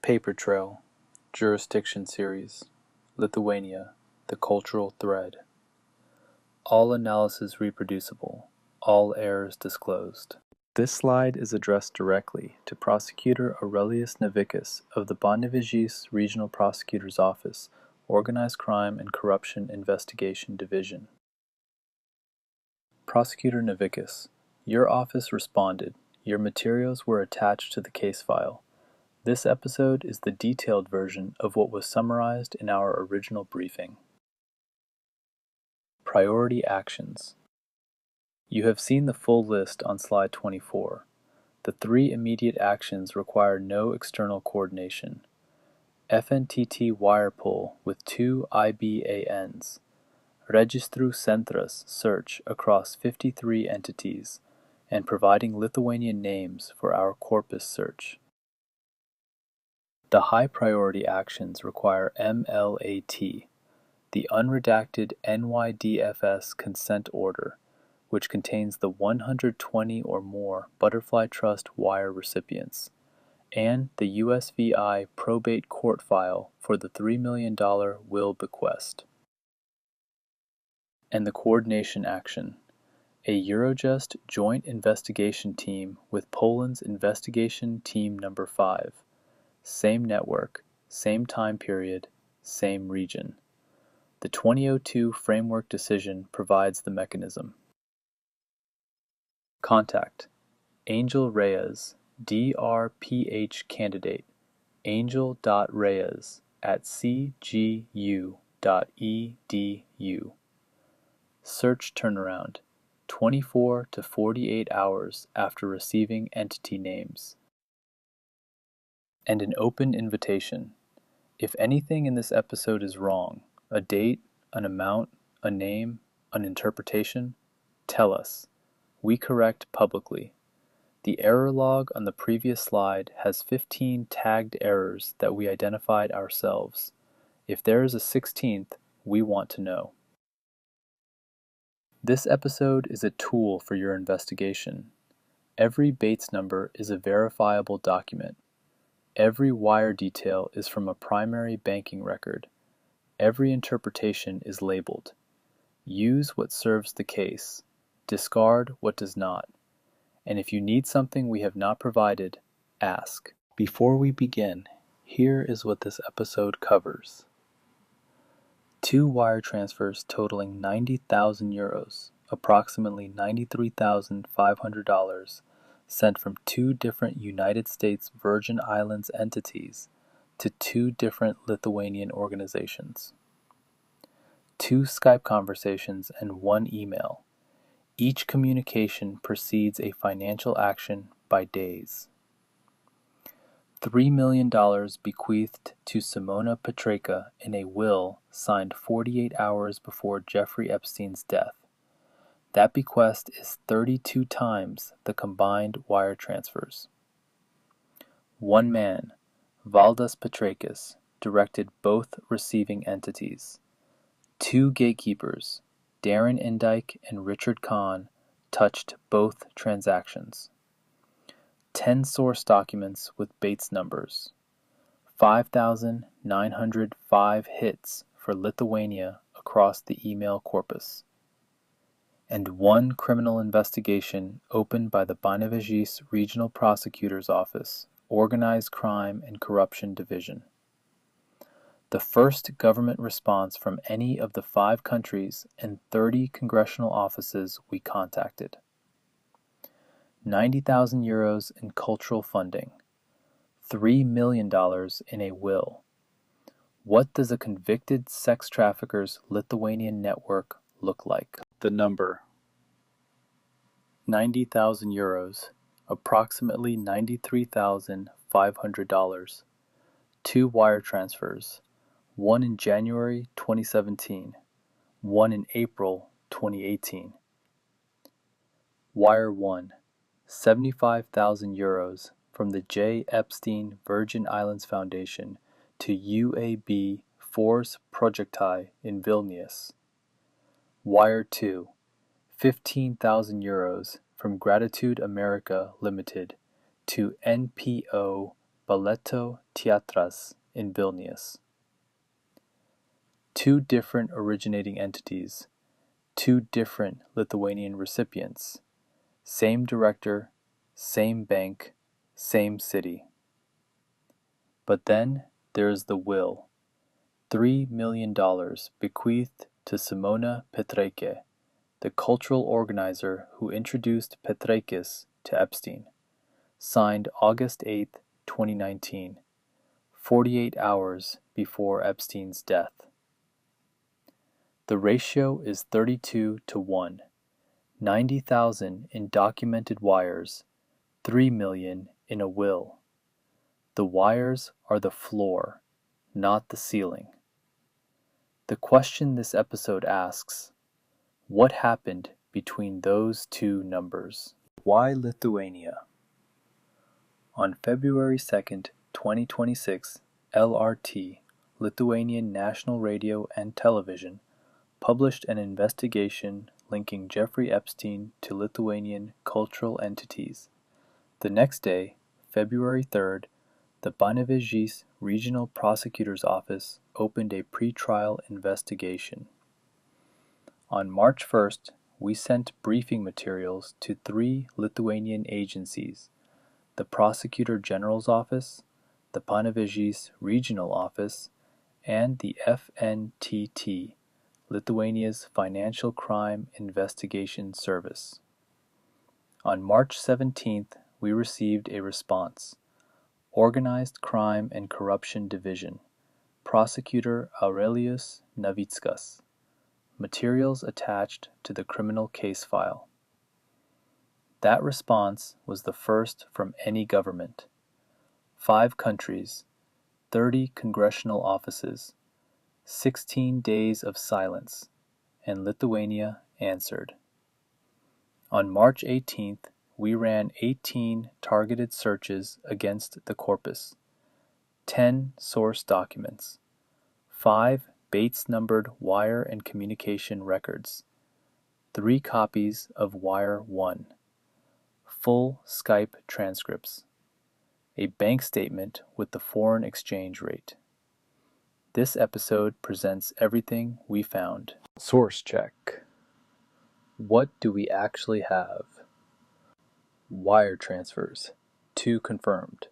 Paper Trail, Jurisdiction Series, Lithuania, the Cultural Thread. All analysis reproducible, all errors disclosed. This slide is addressed directly to Prosecutor Aurelius Navickas of the Panevėžys Regional Prosecutor's Office, Organized Crime and Corruption Investigation Division. Prosecutor Navickas, your office responded. Your materials were attached to the case file. This episode is the detailed version of what was summarized in our original briefing. Priority actions. You have seen the full list on slide 24. The 3 immediate actions require no external coordination. FNTT wire pull with 2 IBANs. Registru Centras search across 53 entities, and providing Lithuanian names for our corpus search. The high priority actions require MLAT, the unredacted NYDFS consent order, which contains the 120 or more Butterfly Trust wire recipients, and the USVI probate court file for the $3 million will bequest. And the coordination action, a Eurojust joint investigation team with Poland's investigation team number 5, same network, same time period, same region. The 2002 framework decision provides the mechanism. Contact: Angel Reyes, DRPH candidate, angel.reyes@cgu.edu. Search turnaround: 24 to 48 hours after receiving entity names. And an open invitation. If anything in this episode is wrong, a date, an amount, a name, an interpretation, tell us. We correct publicly. The error log on the previous slide has 15 tagged errors that we identified ourselves. If there is a 16th, we want to know. This episode is a tool for your investigation. Every Bates number is a verifiable document. Every wire detail is from a primary banking record. Every interpretation is labeled. Use what serves the case. Discard what does not. And if you need something we have not provided, ask. Before we begin, here is what this episode covers. 2 wire transfers totaling 90,000 euros, approximately $93,500, sent from 2 different United States Virgin Islands entities to 2 different Lithuanian organizations. 2 Skype conversations and 1 email. Each communication precedes a financial action by days. $3 million bequeathed to Simona Petreka in a will signed 48 hours before Jeffrey Epstein's death. That bequest is 32 times the combined wire transfers. 1 man, Valdas Petrakis, directed both receiving entities. 2 gatekeepers, Darren Indike and Richard Kahn, touched both transactions. 10 source documents with Bates numbers. 5,905 hits for Lithuania across the email corpus. And 1 criminal investigation opened by the Panevėžys Regional Prosecutor's Office, Organized Crime and Corruption Division. The first government response from any of the 5 countries and 30 congressional offices we contacted. 90,000 euros in cultural funding. $3 million in a will. What does a convicted sex trafficker's Lithuanian network look like? The number: 90,000 euros, approximately $93,500. 2 wire transfers. 1 in January 2017, 1 in April 2018. Wire 1, 75,000 euros from the J. Epstein Virgin Islands Foundation to UAB Force Projecti in Vilnius. Wire 2, 15,000 euros from Gratitude America Limited to NPO Baleto Teatras in Vilnius. 2 different originating entities, 2 different Lithuanian recipients, same director, same bank, same city. But then there is the will, $3 million bequeathed to Simona Petreke, the cultural organizer who introduced Petrekis to Epstein, signed August 8, 2019, 48 hours before Epstein's death. The ratio is 32 to 1, 90,000 in documented wires, 3 million in a will. The wires are the floor, not the ceiling. The question this episode asks, what happened between those 2 numbers? Why Lithuania? On February 2nd, 2026, LRT, Lithuanian National Radio and Television, published an investigation linking Jeffrey Epstein to Lithuanian cultural entities. The next day, February 3rd, the Panevėžys Regional Prosecutor's Office opened a pretrial investigation. On March 1st, we sent briefing materials to 3 Lithuanian agencies: the Prosecutor General's Office, the Panevėžys Regional Office, and the FNTT, Lithuania's Financial Crime Investigation Service. On March 17th, we received a response. Organized Crime and Corruption Division, Prosecutor Aurelius Navickas. Materials attached to the criminal case file. That response was the first from any government. 5 countries, 30 congressional offices, 16 days of silence, and Lithuania answered. On March 18th, we ran 18 targeted searches against the corpus, 10 source documents, 5 Bates-numbered wire and communication records, 3 copies of Wire 1, full Skype transcripts, a bank statement with the foreign exchange rate. This episode presents everything we found. Source check. What do we actually have? Wire transfers. 2 confirmed.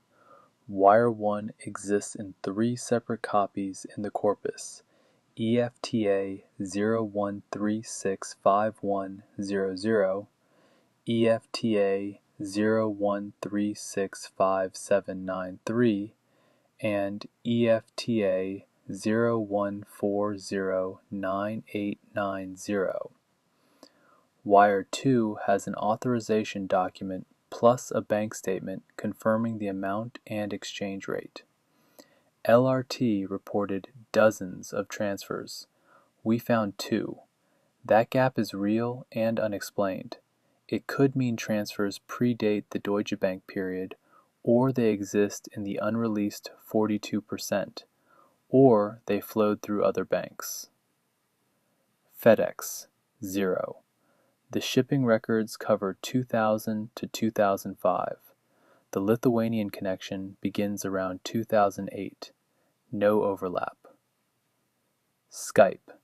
Wire 1 exists in 3 separate copies in the corpus: EFTA 01365100, EFTA 01365793, and EFTA 01409890. Wire 2 has an authorization document plus a bank statement confirming the amount and exchange rate. LRT reported dozens of transfers. We found 2. That gap is real and unexplained. It could mean transfers predate the Deutsche Bank period, or they exist in the unreleased 42%, or they flowed through other banks. FedEx, 0. The shipping records cover 2000 to 2005. The Lithuanian connection begins around 2008. No overlap. Skype,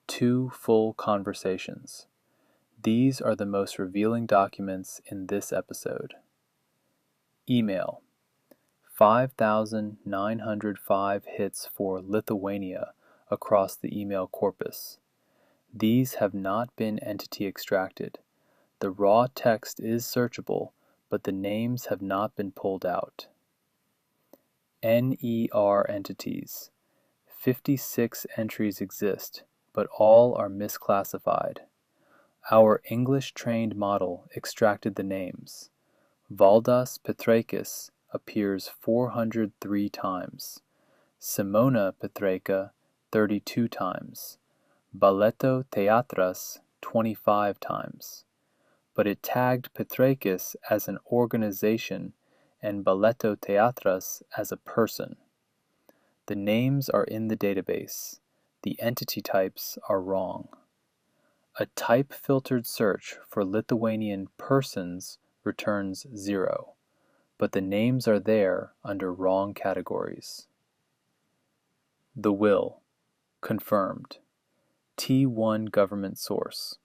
2 full conversations. These are the most revealing documents in this episode. Email, 5,905 hits for Lithuania across the email corpus. These have not been entity extracted. The raw text is searchable, but the names have not been pulled out. NER entities. 56 entries exist, but all are misclassified. Our English-trained model extracted the names. Valdas Petrakis appears 403 times. Simona Petreka 32 times. Baleto Teatras 25 times. But it tagged Petrakis as an organization and Baleto Teatras as a person. The names are in the database. The entity types are wrong. A type-filtered search for Lithuanian persons returns 0. but the names are there under wrong categories. The will, confirmed, T1 government source,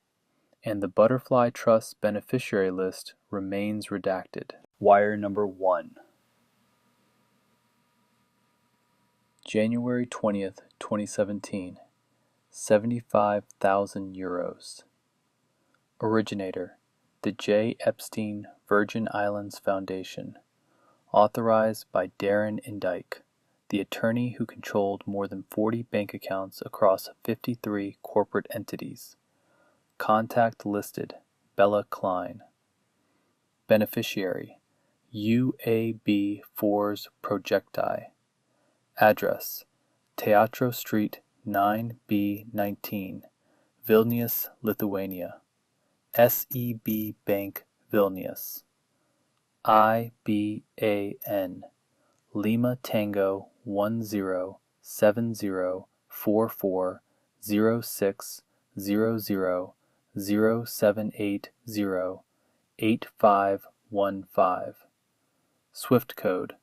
and the Butterfly Trust beneficiary list remains redacted. Wire number 1. January 20th, 2017, 75,000 euros. Originator, the J. Epstein Virgin Islands Foundation, authorized by Darren Indike, the attorney who controlled more than 40 bank accounts across 53 corporate entities. Contact listed, Bella Klein. Beneficiary, UAB4's Projecti. Address, Teatro Street 9B19, Vilnius, Lithuania. SEB Bank, Vilnius. IBAN, Lima Tango 10-10440060007808515. Swift code,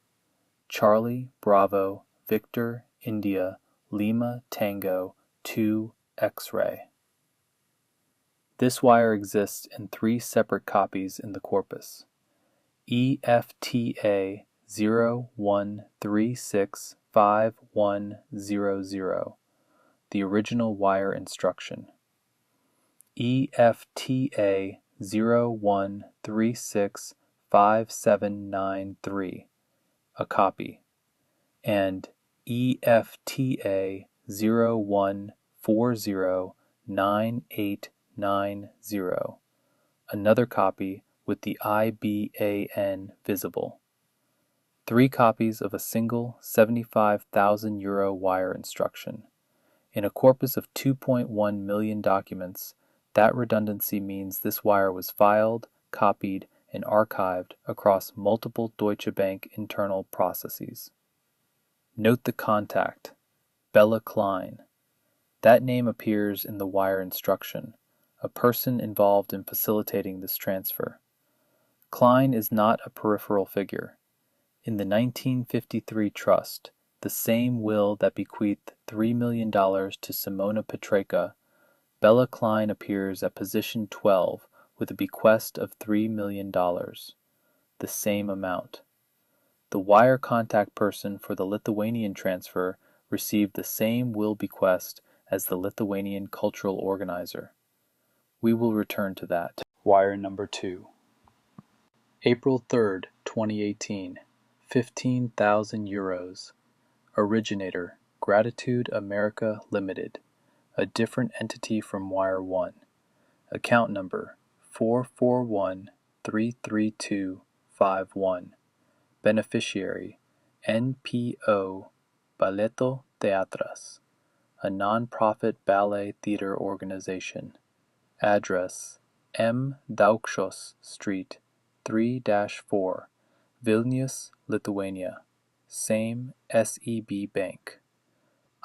Charlie Bravo Victor India Lima Tango 2 X-ray. This wire exists in 3 separate copies in the corpus. EFTA 01365100, the original wire instruction. EFTA 01365793, a copy. And EFTA 01409890, another copy with the IBAN visible. 3 copies of a single 75,000 euro wire instruction. In a corpus of 2.1 million documents, that redundancy means this wire was filed, copied, and archived across multiple Deutsche Bank internal processes. Note the contact, Bella Klein. That name appears in the wire instruction, a person involved in facilitating this transfer. Klein is not a peripheral figure. In the 1953 trust, the same will that bequeathed $3 million to Simona Petreka, Bella Klein appears at position 12 with a bequest of $3 million, the same amount. The wire contact person for the Lithuanian transfer received the same will bequest as the Lithuanian cultural organizer. We will return to that. Wire number 2. April 3rd, 2018, 15,000 euros. Originator, Gratitude America Limited, a different entity from Wire 1. Account number, 441-33251. Beneficiary, NPO Balletto Teatras, a non-profit ballet theater organization. Address, M. Daukšos Street, 3-4, Vilnius, Lithuania. Same SEB Bank.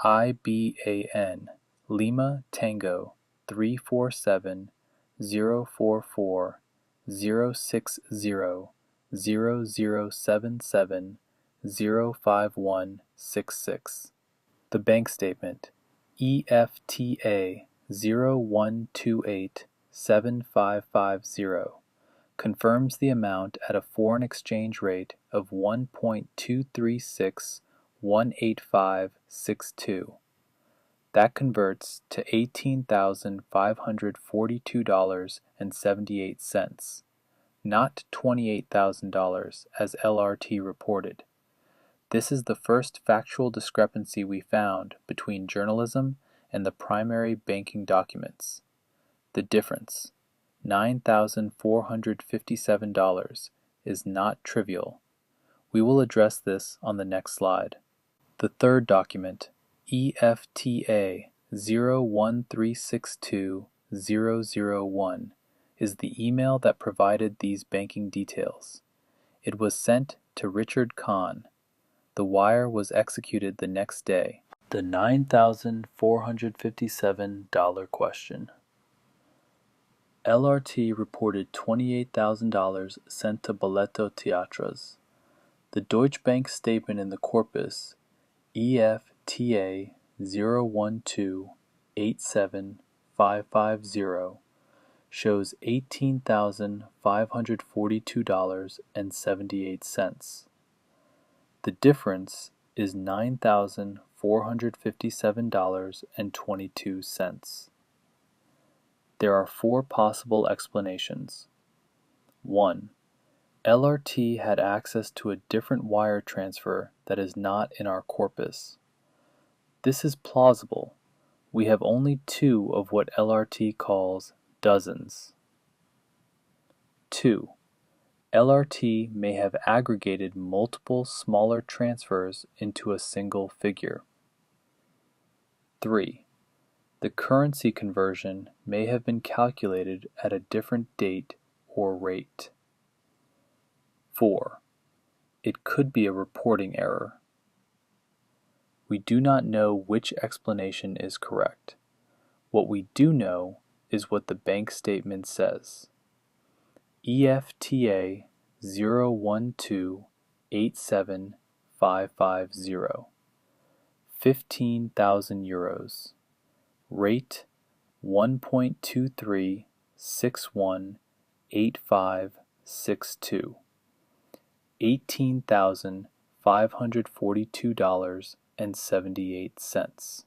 IBAN, Lima Tango 347 044 060 0077 05166. The bank statement, EFTA 01287550, confirms the amount at a foreign exchange rate of 1.236-18562. That converts to $18,542.78, not $28,000 as LRT reported. This is the first factual discrepancy we found between journalism and the primary banking documents. The difference, $9,457, is not trivial. We will address this on the next slide. The third document, EFTA 01362-001, is the email that provided these banking details. It was sent to Richard Kahn. The wire was executed the next day. The $9,457 question. LRT reported $28,000 sent to Balletto Teatras. The Deutsche Bank statement in the corpus EFTA 012-87550 shows $18,542.78. The difference is $9,457.22. There are four possible explanations. 1. LRT had access to a different wire transfer that is not in our corpus. This is plausible. We have only two of what LRT calls dozens. 2. LRT may have aggregated multiple smaller transfers into a single figure. 3. The currency conversion may have been calculated at a different date or rate. 4. It could be a reporting error. We do not know which explanation is correct. What we do know is what the bank statement says. EFTA 012-87550, 15,000 euros. Rate 1.23618562. $18,542.78.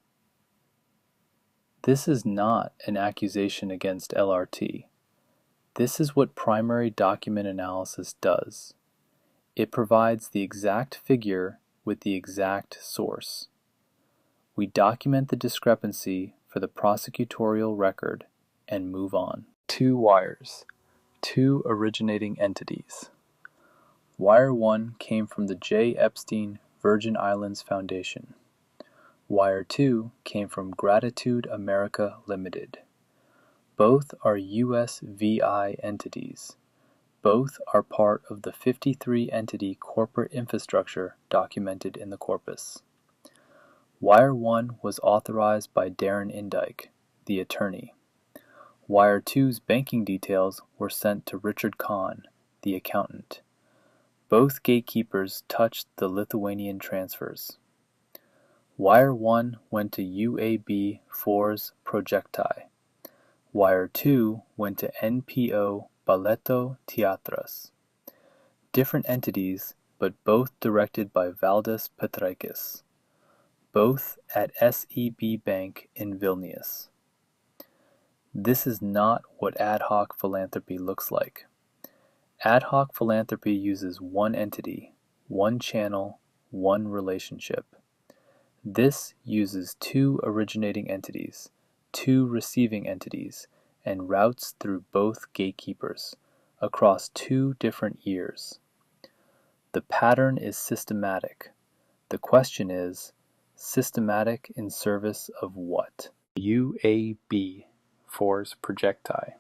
This is not an accusation against LRT. This is what primary document analysis does. It provides the exact figure with the exact source. We document the discrepancy for the prosecutorial record and move on. Two wires, two originating entities. Wire 1 came from the J. Epstein Virgin Islands Foundation. Wire 2 came from Gratitude America Limited. Both are USVI entities. Both are part of the 53-entity corporate infrastructure documented in the corpus. Wire 1 was authorized by Darren Indike, the attorney. Wire 2's banking details were sent to Richard Kahn, the accountant. Both gatekeepers touched the Lithuanian transfers. Wire 1 went to UAB Fors Projecti. Wire 2 went to NPO Balletto Teatras. Different entities, but both directed by Valdis Petrakis. Both at SEB Bank in Vilnius. This is not what ad hoc philanthropy looks like. Ad hoc philanthropy uses one entity, one channel, one relationship. This uses two originating entities, two receiving entities, and routes through both gatekeepers, across two different years. The pattern is systematic. The question is, systematic in service of what? UAB, Fors Projecti.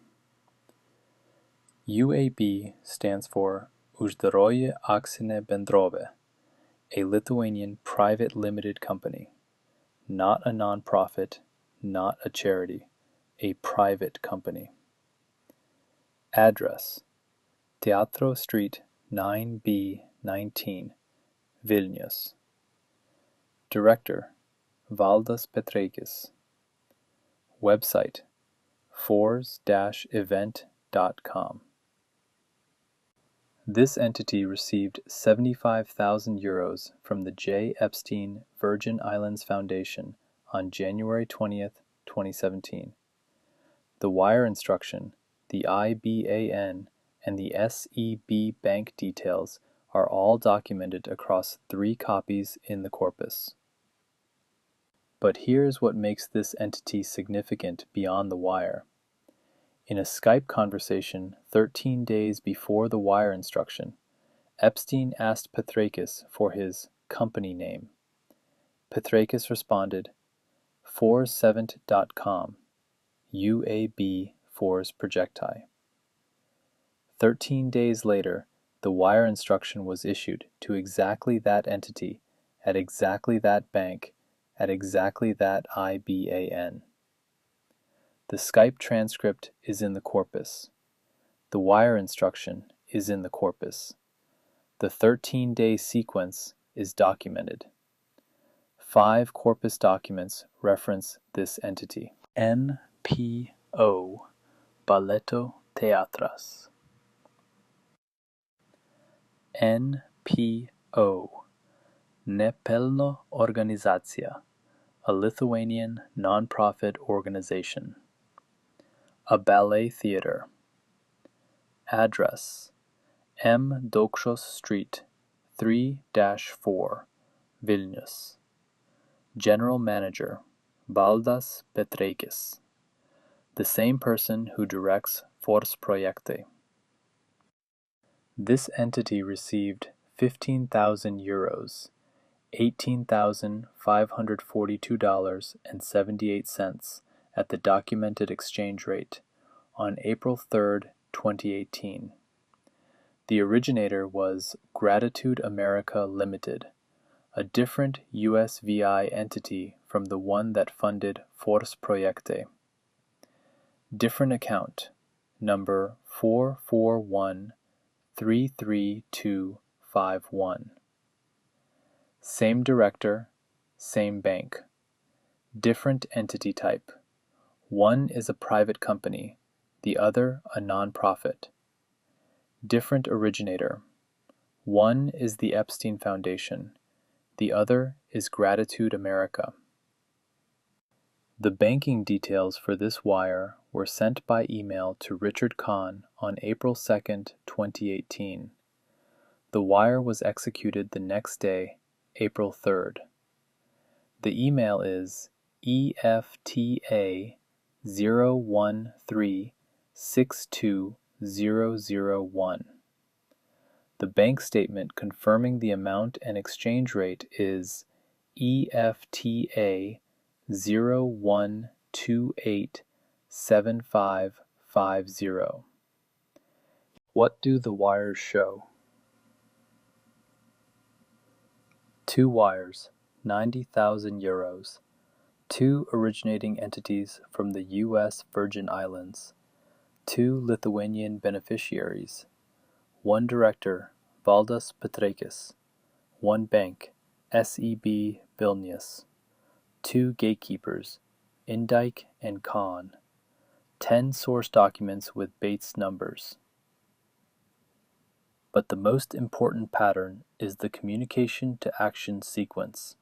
UAB stands for Uždaroji Akcinė Bendrovė, a Lithuanian private limited company, not a non-profit, not a charity, a private company. Address: Teatro Street 9B19, Vilnius. Director: Valdis Petrakis. Website: fors-event.com. This entity received 75,000 euros from the J. Epstein Virgin Islands Foundation on January 20th, 2017. The wire instruction, the IBAN, and the SEB bank details are all documented across 3 copies in the corpus. But here's what makes this entity significant beyond the wire. In a Skype conversation 13 days before the wire instruction, Epstein asked Petrakis for his company name. Petrakis responded, forsevent.com, UAB Fors Projecti. 13 days later, the wire instruction was issued to exactly that entity, at exactly that bank, at exactly that IBAN. The Skype transcript is in the corpus. The wire instruction is in the corpus. The 13-day sequence is documented. 5 corpus documents reference this entity. NPO Balletto Teatras. NPO Nepelno Organizacija, a Lithuanian non-profit organization. A ballet theater. Address: M. Daukšos Street, 3-4, Vilnius. General Manager: Valdas Petreikis, the same person who directs Force Projekte. This entity received 15,000 euros, $18,542.78 at the documented exchange rate on April 3, 2018. The originator was Gratitude America Limited, a different USVI entity from the one that funded Force Projekte. Different account, number 441-33251. Same director, same bank. Different entity type. One is a private company, the other a non-profit. Different originator. One is the Epstein Foundation, the other is Gratitude America. The banking details for this wire were sent by email to Richard Kahn on April 2, 2018. The wire was executed the next day, April 3rd. The email is EFTA 013-62001. The bank statement confirming the amount and exchange rate is EFTA 01287550. What do the wires show? 2 wires, 90,000 euros. 2 originating entities from the U.S. Virgin Islands. 2 Lithuanian beneficiaries. 1 director, Valdas Petreikis. 1 bank, SEB Vilnius. 2 gatekeepers, Indike and Kahn. 10 source documents with Bates numbers. But the most important pattern is the communication to action sequence.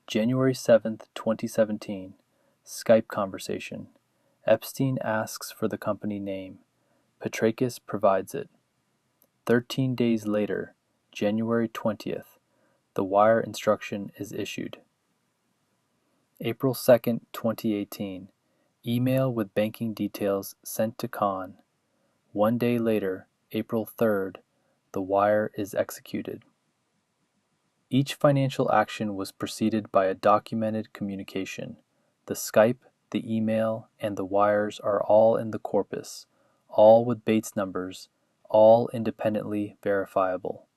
January 7, 2017, Skype conversation. Epstein asks for the company name. Petreikis provides it. 13 days later, January 20th, the wire instruction is issued. April 2, 2018, email with banking details sent to Kahn. 1 day later, April 3rd, the wire is executed. Each financial action was preceded by a documented communication. The Skype, the email, and the wires are all in the corpus, all with Bates numbers, all independently verifiable.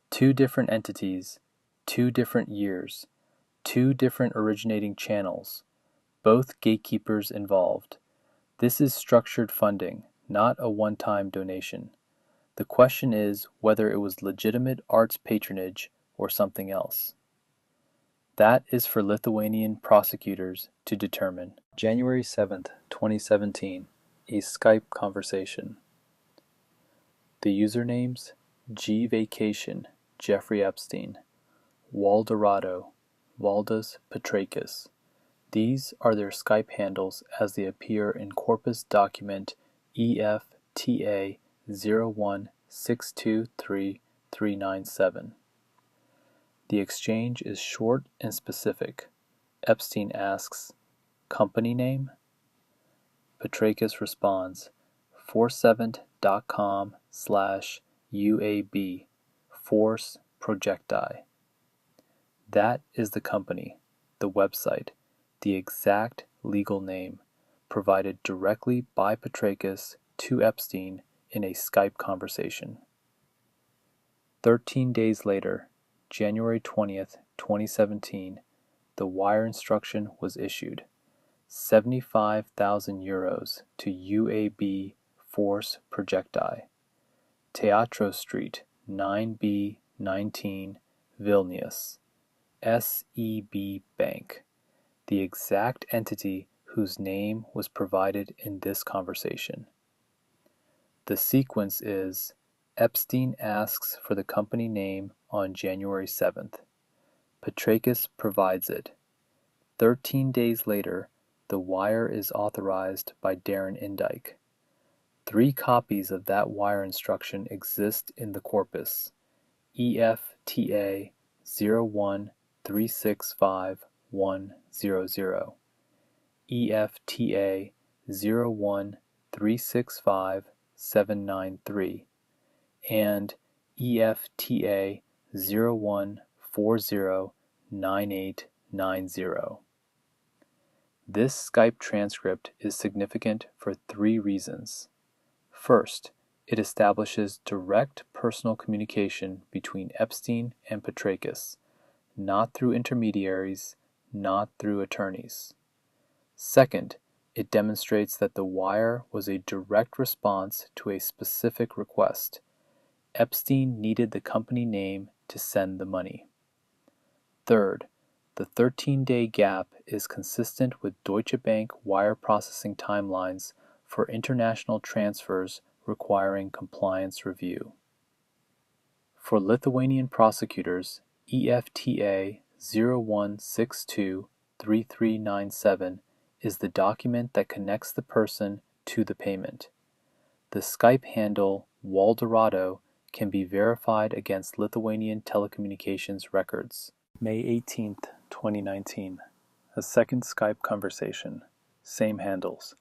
2 different entities, 2 different years, 2 different originating channels, both gatekeepers involved. This is structured funding, not a one-time donation. The question is whether it was legitimate arts patronage or something else. That is for Lithuanian prosecutors to determine. January 7, 2017, a Skype conversation. The usernames: G Vacation, Jeffrey Epstein, Waldorado, Valdas Petreikis. These are their Skype handles as they appear in corpus document EFTA 0162337. The exchange is short and specific. Epstein asks, "Company name?" Petreikis responds, 47.com/UAB, Force Projekti. That is the company, the website, the exact legal name, provided directly by Petreikis to Epstein in a Skype conversation. 13 days later, January 20th, 2017, the wire instruction was issued. 75,000 euros to UAB Force Projekti. Teatro Street, 9B 19, Vilnius, SEB Bank, the exact entity whose name was provided in this conversation. The sequence is: Epstein asks for the company name on January 7th. Petrakis provides it. 13 days later, the wire is authorized by Darren Indyke. 3 copies of that wire instruction exist in the corpus: EFTA 01365-100, EFTA 01365-793, and EFTA 01409890. This Skype transcript is significant for 3 reasons. First, it establishes direct personal communication between Epstein and Petrakis, not through intermediaries, not through attorneys. Second, it demonstrates that the wire was a direct response to a specific request. Epstein needed the company name to send the money. Third, the 13-day gap is consistent with Deutsche Bank wire processing timelines for international transfers requiring compliance review. For Lithuanian prosecutors, EFTA 01623397 is the document that connects the person to the payment. The Skype handle Waldorado can be verified against Lithuanian telecommunications records. May 18th, 2019. A second Skype conversation. Same handles.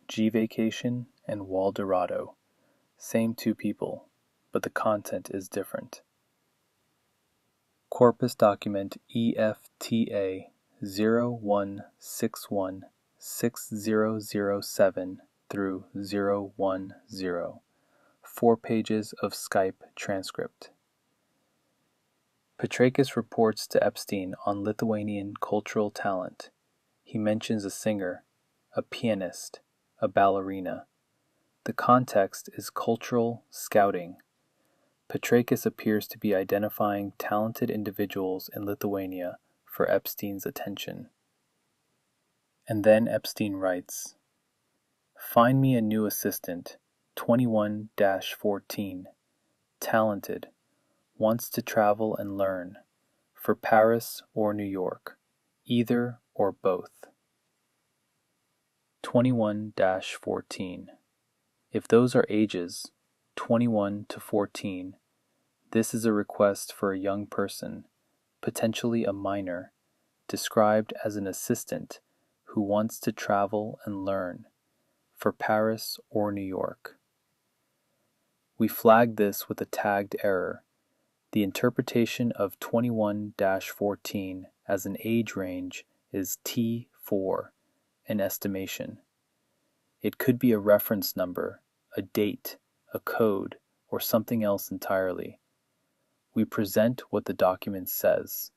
G-Vacation and Waldorado. Same 2 people, but the content is different. Corpus document EFTA 01616007 through 010. 4 pages of Skype transcript. Petrakis reports to Epstein on Lithuanian cultural talent. He mentions a singer, a pianist, a ballerina. The context is cultural scouting. Petrakis appears to be identifying talented individuals in Lithuania for Epstein's attention. And then Epstein writes, "Find me a new assistant, 21-14, talented, wants to travel and learn, for Paris or New York, either or both." 21-14. If those are ages, 21 to 14, this is a request for a young person, potentially a minor, described as an assistant who wants to travel and learn, for Paris or New York. We flag this with a tagged error. The interpretation of 21-14 as an age range is T4, an estimation. It could be a reference number, a date, a code, or something else entirely. We present what the document says.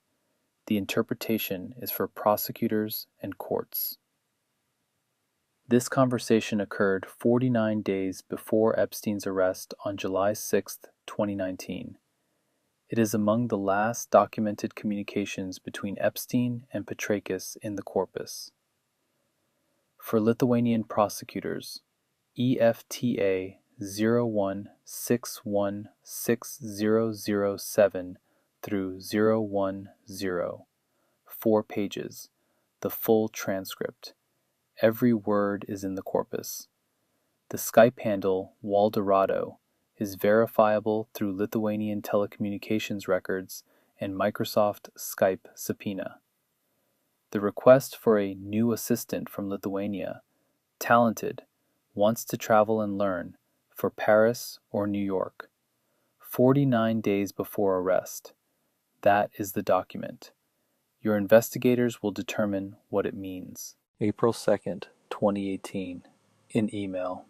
The interpretation is for prosecutors and courts. This conversation occurred 49 days before Epstein's arrest on July 6, 2019. It is among the last documented communications between Epstein and Petrakis in the corpus. For Lithuanian prosecutors, EFTA 01616007 through 010, 4 pages, the full transcript. Every word is in the corpus. The Skype handle Waldorado is verifiable through Lithuanian telecommunications records and Microsoft Skype subpoena. The request for a new assistant from Lithuania, talented, wants to travel and learn, for Paris or New York. 49 days before arrest. That is the document. Your investigators will determine what it means. April 2nd, 2018. In email.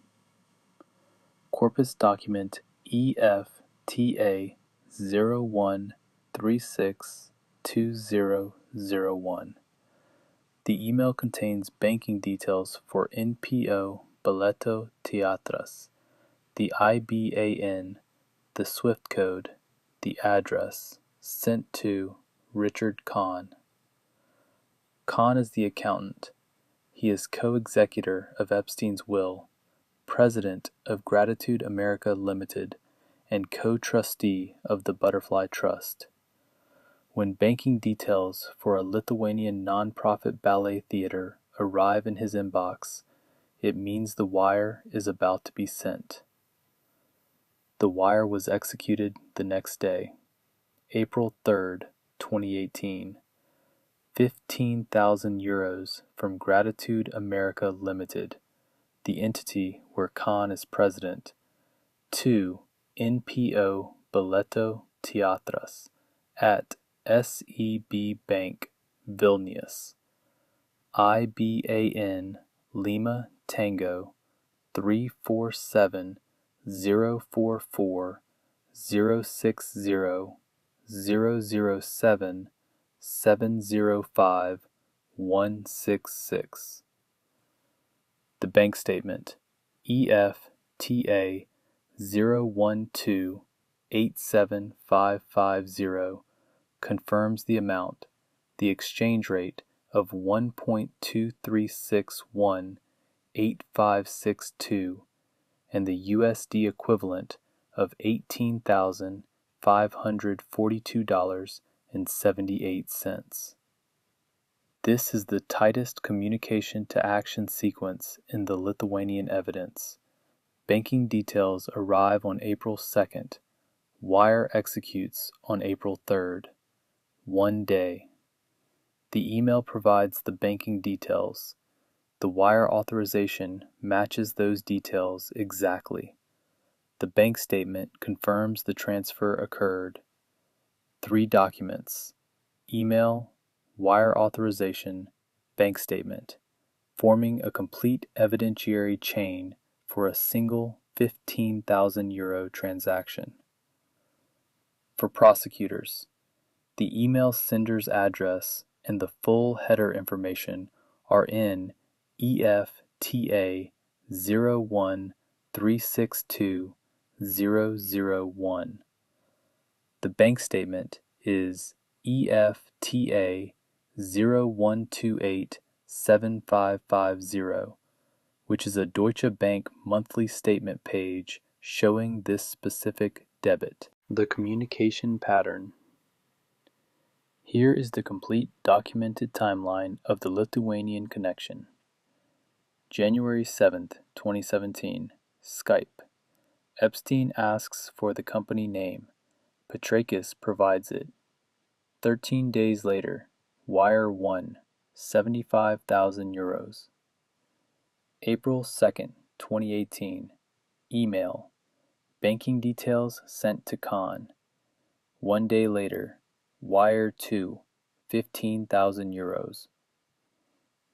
Corpus document EFTA 01362001. The email contains banking details for NPO Boleto Teatras, the IBAN the SWIFT code, the address, sent to Richard Kahn. Kahn is the accountant. He is co-executor of Epstein's will, president of Gratitude America Limited, and co-trustee of the Butterfly Trust. When banking details for a Lithuanian non-profit ballet theater arrive in his inbox, it means the wire is about to be sent. The wire was executed the next day, April 3rd, 2018. 15,000 euros from Gratitude America Limited, the entity where Kahn is president, to NPO Boleto Teatras at SEB Bank, Vilnius, IBAN Lima Tango 347-044-060-007 705-166. The bank statement, EFTA 012-87550, confirms the amount, the exchange rate of 1.23618562, and the USD equivalent of $18,542.78. This is the tightest communication to action sequence in the Lithuanian evidence. Banking details arrive on April 2nd. Wire executes on April 3rd. 1 day. The email provides the banking details. The wire authorization matches those details exactly. The bank statement confirms the transfer occurred. 3 documents: email, wire authorization, bank statement, forming a complete evidentiary chain for a single 15,000 euro transaction. For prosecutors, the email sender's address and the full header information are in EFTA 01362-001. The bank statement is EFTA 01287550, which is a Deutsche Bank monthly statement page showing this specific debit. The communication pattern. Here is the complete documented timeline of the Lithuanian connection. January 7th, 2017, Skype. Epstein asks for the company name. Petrakis provides it. 13 days later, Wire 1, 75,000 euros. April 2nd, 2018, email. Banking details sent to Kahn. 1 day later, Wire 2, 15,000 euros.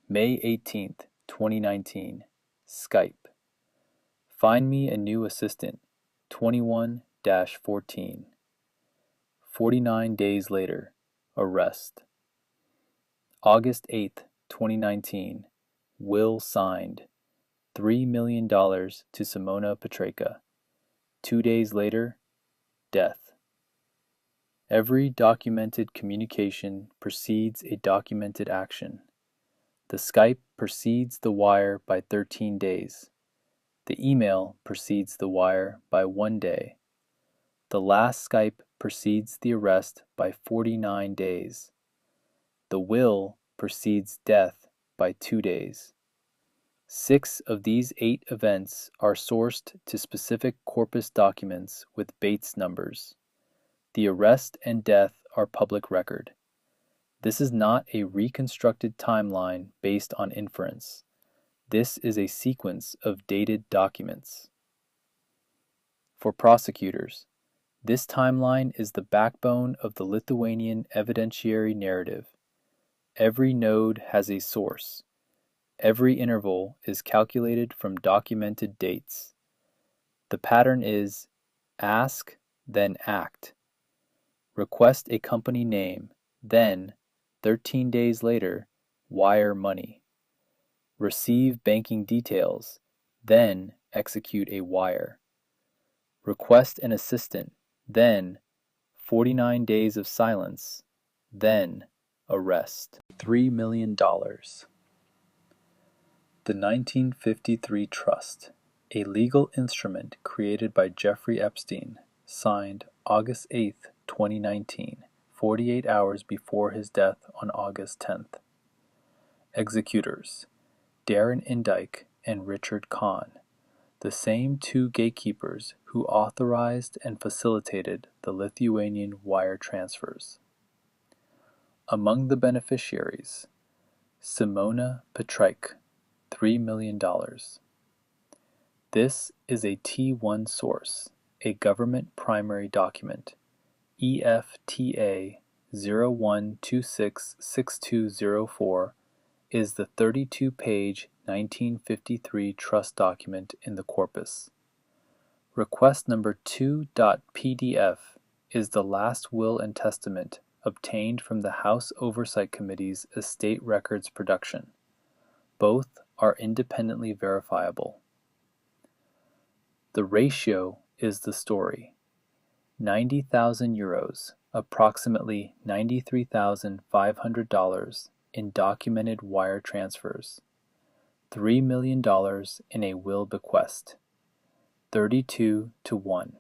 May 18th, 2019, Skype. Find me a new assistant, 21-14. 49 days later, arrest. August 8th, 2019, will signed. $3 million to Simona Petreka. 2 days later, death. Every documented communication precedes a documented action. The Skype precedes the wire by 13 days. The email precedes the wire by 1 day. The last Skype precedes the arrest by 49 days. The will precedes death by 2 days. 6 of these 8 events are sourced to specific corpus documents with Bates numbers. The arrest and death are public record. This is not a reconstructed timeline based on inference. This is a sequence of dated documents. For prosecutors, this timeline is the backbone of the Lithuanian evidentiary narrative. Every node has a source. Every interval is calculated from documented dates. The pattern is ask, then act. Request a company name, then, 13 days later, wire money. Receive banking details, then execute a wire. request an assistant, then 49 days of silence, then arrest. $3 million. The 1953 Trust, a legal instrument created by Jeffrey Epstein, signed August 8, 2019, 48 hours before his death on August 10th. Executors, Darren Indyke and Richard Kahn, the same two gatekeepers who authorized and facilitated the Lithuanian wire transfers. Among the beneficiaries, Simona Petraik, $3 million. This is a T1 source, a government primary document, EFTA 01266204 is the 32-page 1953 trust document in the corpus. Request number 2.pdf is the last will and testament obtained from the House Oversight Committee's estate records production. Both are independently verifiable. The ratio is the story. 90,000 euros, approximately $93,500 in documented wire transfers. $3 million in a will bequest. 32-1.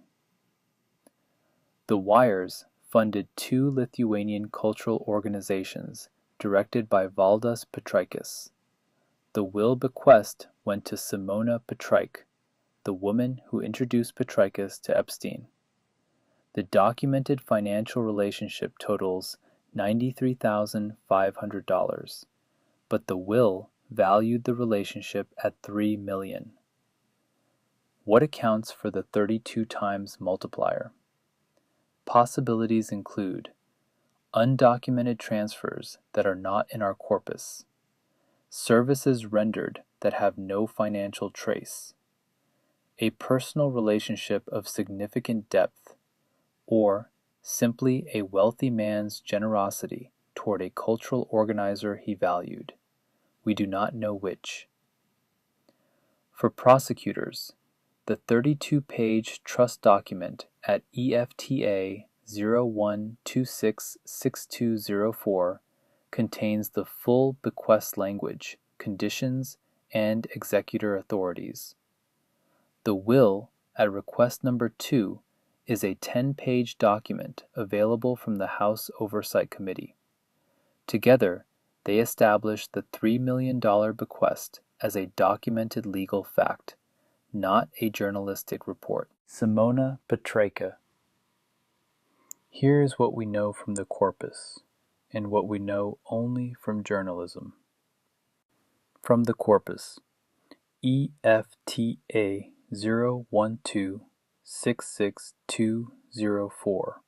The wires funded two Lithuanian cultural organizations directed by Valdas Petraikis. The will bequest went to Simona Petraik, the woman who introduced Petraikis to Epstein. The documented financial relationship totals $93,500, but the will valued the relationship at $3 million. What accounts for the 32 times multiplier? Possibilities include undocumented transfers that are not in our corpus, services rendered that have no financial trace, a personal relationship of significant depth, or simply a wealthy man's generosity toward a cultural organizer he valued. We do not know which. For prosecutors, the 32-page trust document at EFTA 01266204 contains the full bequest language, conditions, and executor authorities. The will at request number 2 is a 10-page document available from the House Oversight Committee. Together, they establish the $3 million bequest as a documented legal fact, not a journalistic report. Simona Petraika. Here is what we know from the corpus, and what we know only from journalism. From the corpus, EFTA 01266204,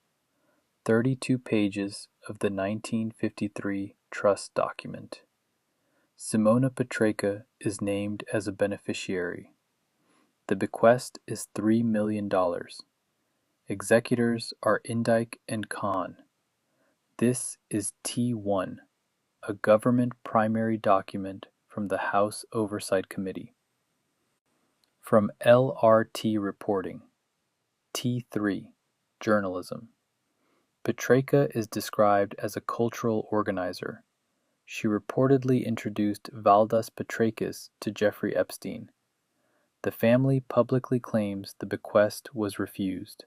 32 pages of the 1953 trust document. Simona Petraika is named as a beneficiary. The bequest is $3 million. Executors are Indyke and Kahn. This is T1, a government primary document from the House Oversight Committee. From LRT reporting, T3, journalism. Petraika is described as a cultural organizer. She reportedly introduced Valdas Petraikis to Jeffrey Epstein. The family publicly claims the bequest was refused.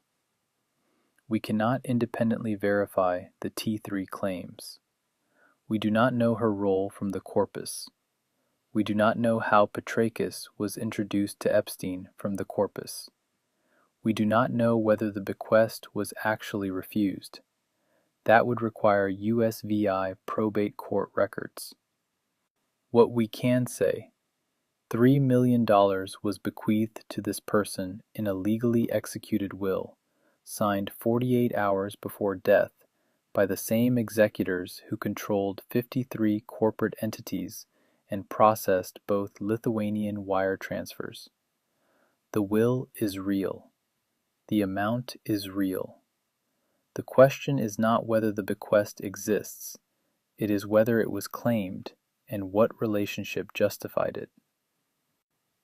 We cannot independently verify the T3 claims. We do not know her role from the corpus. We do not know how Petraikis was introduced to Epstein from the corpus. We do not know whether the bequest was actually refused. That would require USVI probate court records. What we can say, $3 million was bequeathed to this person in a legally executed will, signed 48 hours before death by the same executors who controlled 53 corporate entities and processed both Lithuanian wire transfers. The will is real. The amount is real. The question is not whether the bequest exists. It is whether it was claimed and what relationship justified it.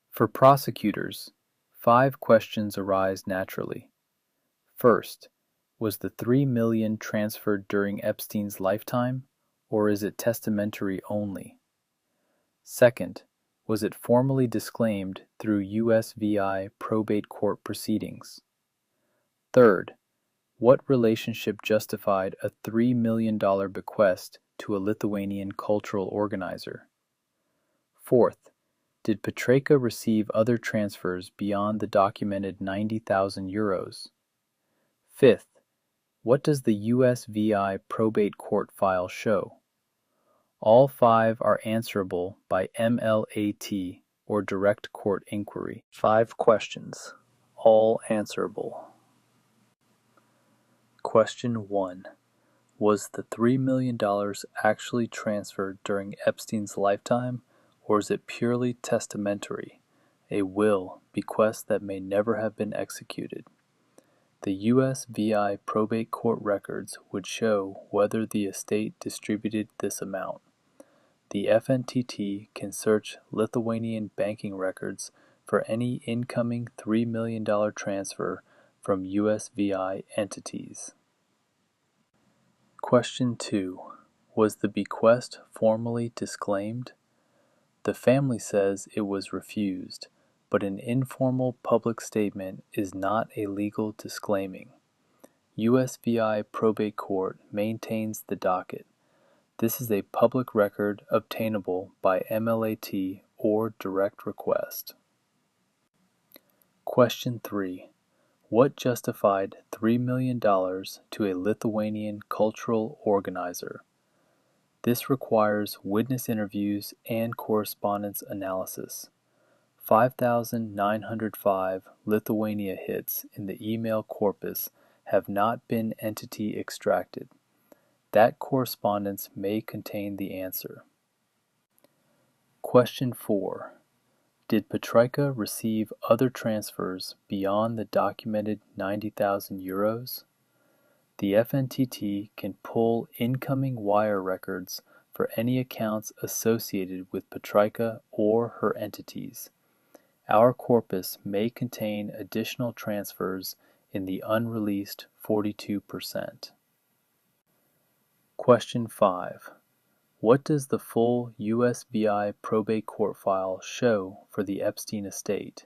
For prosecutors, 5 questions arise naturally. First, was the $3 million transferred during Epstein's lifetime, or is it testamentary only? Second, was it formally disclaimed through USVI probate court proceedings? Third, what relationship justified a $3 million bequest to a Lithuanian cultural organizer? Fourth, did Petreka receive other transfers beyond the documented 90,000 euros? Fifth, what does the USVI probate court file show? All 5 are answerable by MLAT or direct court inquiry. 5 questions, all answerable. Question 1. Was the $3 million actually transferred during Epstein's lifetime, or is it purely testamentary, a will, bequest that may never have been executed? The USVI probate court records would show whether the estate distributed this amount. The FNTT can search Lithuanian banking records for any incoming $3 million transfer from USVI entities. Question 2. Was the bequest formally disclaimed? The family says it was refused, but an informal public statement is not a legal disclaiming. USVI probate court maintains the docket. This is a public record obtainable by MLAT or direct request. Question 3. What justified $3 million to a Lithuanian cultural organizer? This requires witness interviews and correspondence analysis. 5,905 Lithuania hits in the email corpus have not been entity extracted. That correspondence may contain the answer. Question 4. Did Petreka receive other transfers beyond the documented 90,000 euros? The FNTT can pull incoming wire records for any accounts associated with Petreka or her entities. Our corpus may contain additional transfers in the unreleased 42%. Question 5. What does the full USVI probate court file show for the Epstein estate?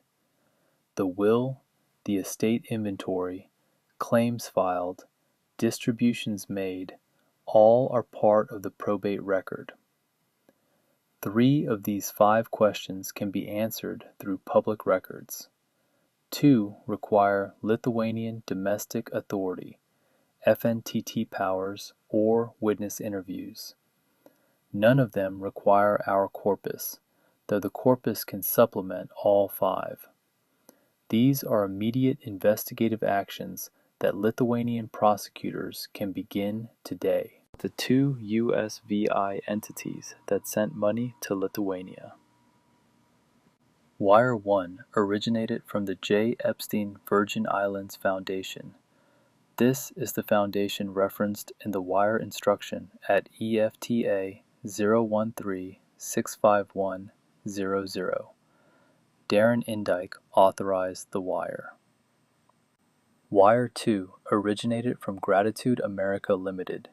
The will, the estate inventory, claims filed, distributions made, all are part of the probate record. 3 of these 5 questions can be answered through public records. 2 require Lithuanian domestic authority, FNTT powers, or witness interviews. None of them require our corpus, though the corpus can supplement all 5. These are immediate investigative actions that Lithuanian prosecutors can begin today. The 2 USVI entities that sent money to Lithuania. Wire 1 originated from the J. Epstein Virgin Islands Foundation. This is the foundation referenced in the wire instruction at EFTA 013-65100. Darren Indyke authorized the wire. Wire 2 originated from Gratitude America Limited.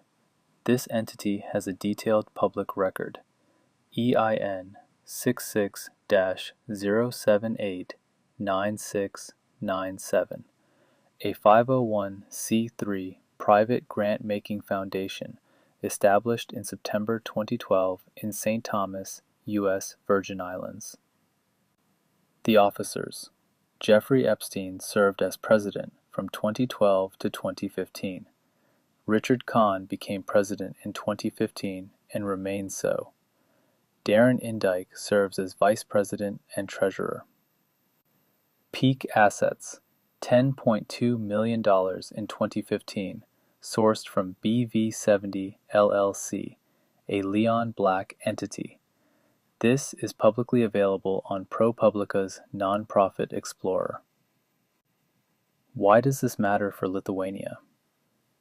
This entity has a detailed public record, EIN 66-078-9697, a 501c3 private grant-making foundation established in September 2012 in St. Thomas, U.S. Virgin Islands. The officers. Jeffrey Epstein served as president from 2012 to 2015. Richard Kahn became president in 2015 and remains so. Darren Indyke serves as vice president and treasurer. Peak assets, $10.2 million in 2015, sourced from BV70 LLC, a Leon Black entity. This is publicly available on ProPublica's nonprofit Explorer. Why does this matter for Lithuania?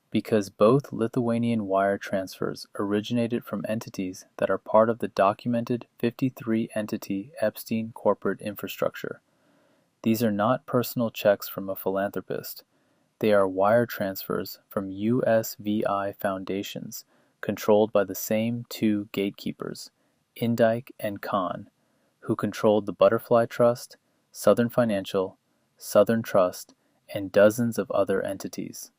Because both Lithuanian wire transfers originated from entities that are part of the documented 53-entity Epstein corporate infrastructure. These are not personal checks from a philanthropist. They are wire transfers from USVI foundations controlled by the same two gatekeepers, Indike and Kahn, who controlled the Butterfly Trust, Southern Financial, Southern Trust, and dozens of other entities.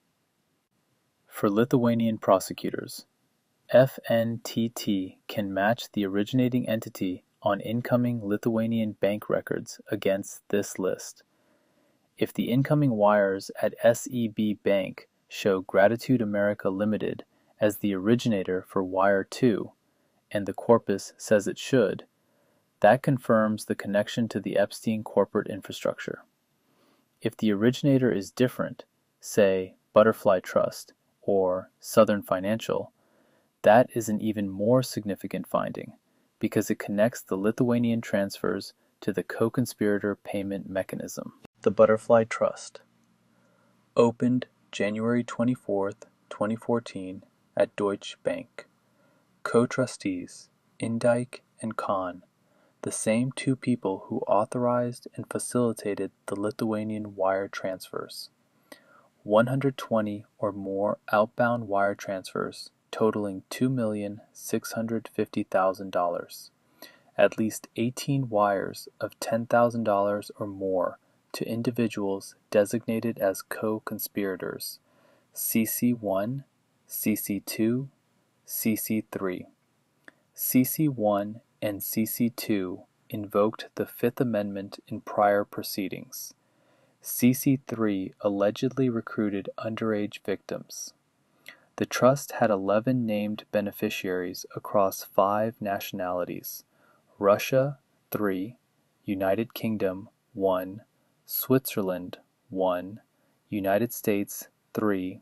For Lithuanian prosecutors, FNTT can match the originating entity on incoming Lithuanian bank records against this list. If the incoming wires at SEB Bank show Gratitude America Limited as the originator for Wire 2, and the corpus says it should, that confirms the connection to the Epstein corporate infrastructure. If the originator is different, say Butterfly Trust or Southern Financial, that is an even more significant finding because it connects the Lithuanian transfers to the co-conspirator payment mechanism. The Butterfly Trust. Opened January 24, 2014 at Deutsche Bank. Co-trustees, Indike and Kahn, the same two people who authorized and facilitated the Lithuanian wire transfers. 120 or more outbound wire transfers totaling $2,650,000. At least 18 wires of $10,000 or more to individuals designated as co-conspirators, CC1, CC2, CC3. CC1 and CC2 invoked the Fifth Amendment in prior proceedings. CC3 allegedly recruited underage victims. The trust had 11 named beneficiaries across 5 nationalities: Russia 3, United Kingdom 1, Switzerland 1, United States 3,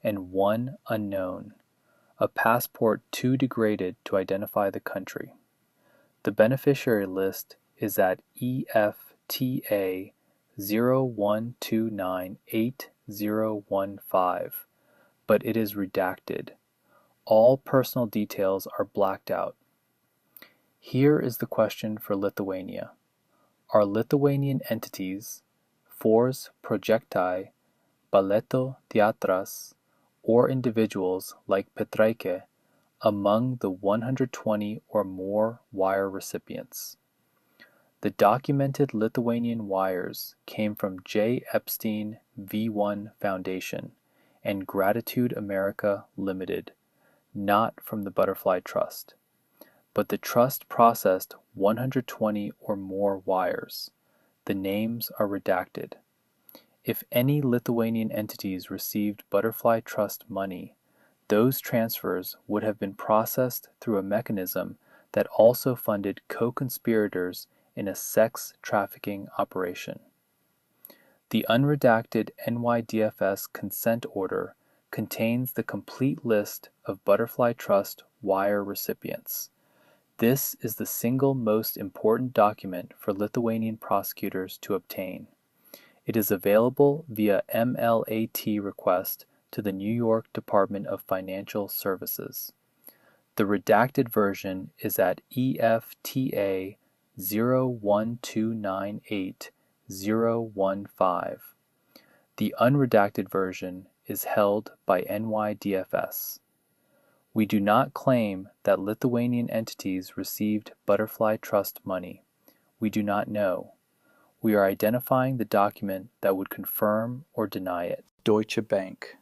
and 1 unknown, a passport too degraded to identify the country. The beneficiary list is at EFTA 01298015, but it is redacted. All personal details are blacked out. Here is the question for Lithuania. Are Lithuanian entities, Fors Projektai, Baleto Teatras, or individuals like Petraike among the 120 or more wire recipients? The documented Lithuanian wires came from J. Epstein V1 Foundation and Gratitude America Limited, not from the Butterfly Trust. But the trust processed 120 or more wires. The names are redacted. If any Lithuanian entities received Butterfly Trust money, those transfers would have been processed through a mechanism that also funded co-conspirators in a sex trafficking operation. The unredacted NYDFS consent order contains the complete list of Butterfly Trust wire recipients. This is the single most important document for Lithuanian prosecutors to obtain. It is available via MLAT request to the New York Department of Financial Services. The redacted version is at EFTA 01298-015. The unredacted version is held by NYDFS. We do not claim that Lithuanian entities received Butterfly Trust money. We do not know. We are identifying the document that would confirm or deny it. Deutsche Bank.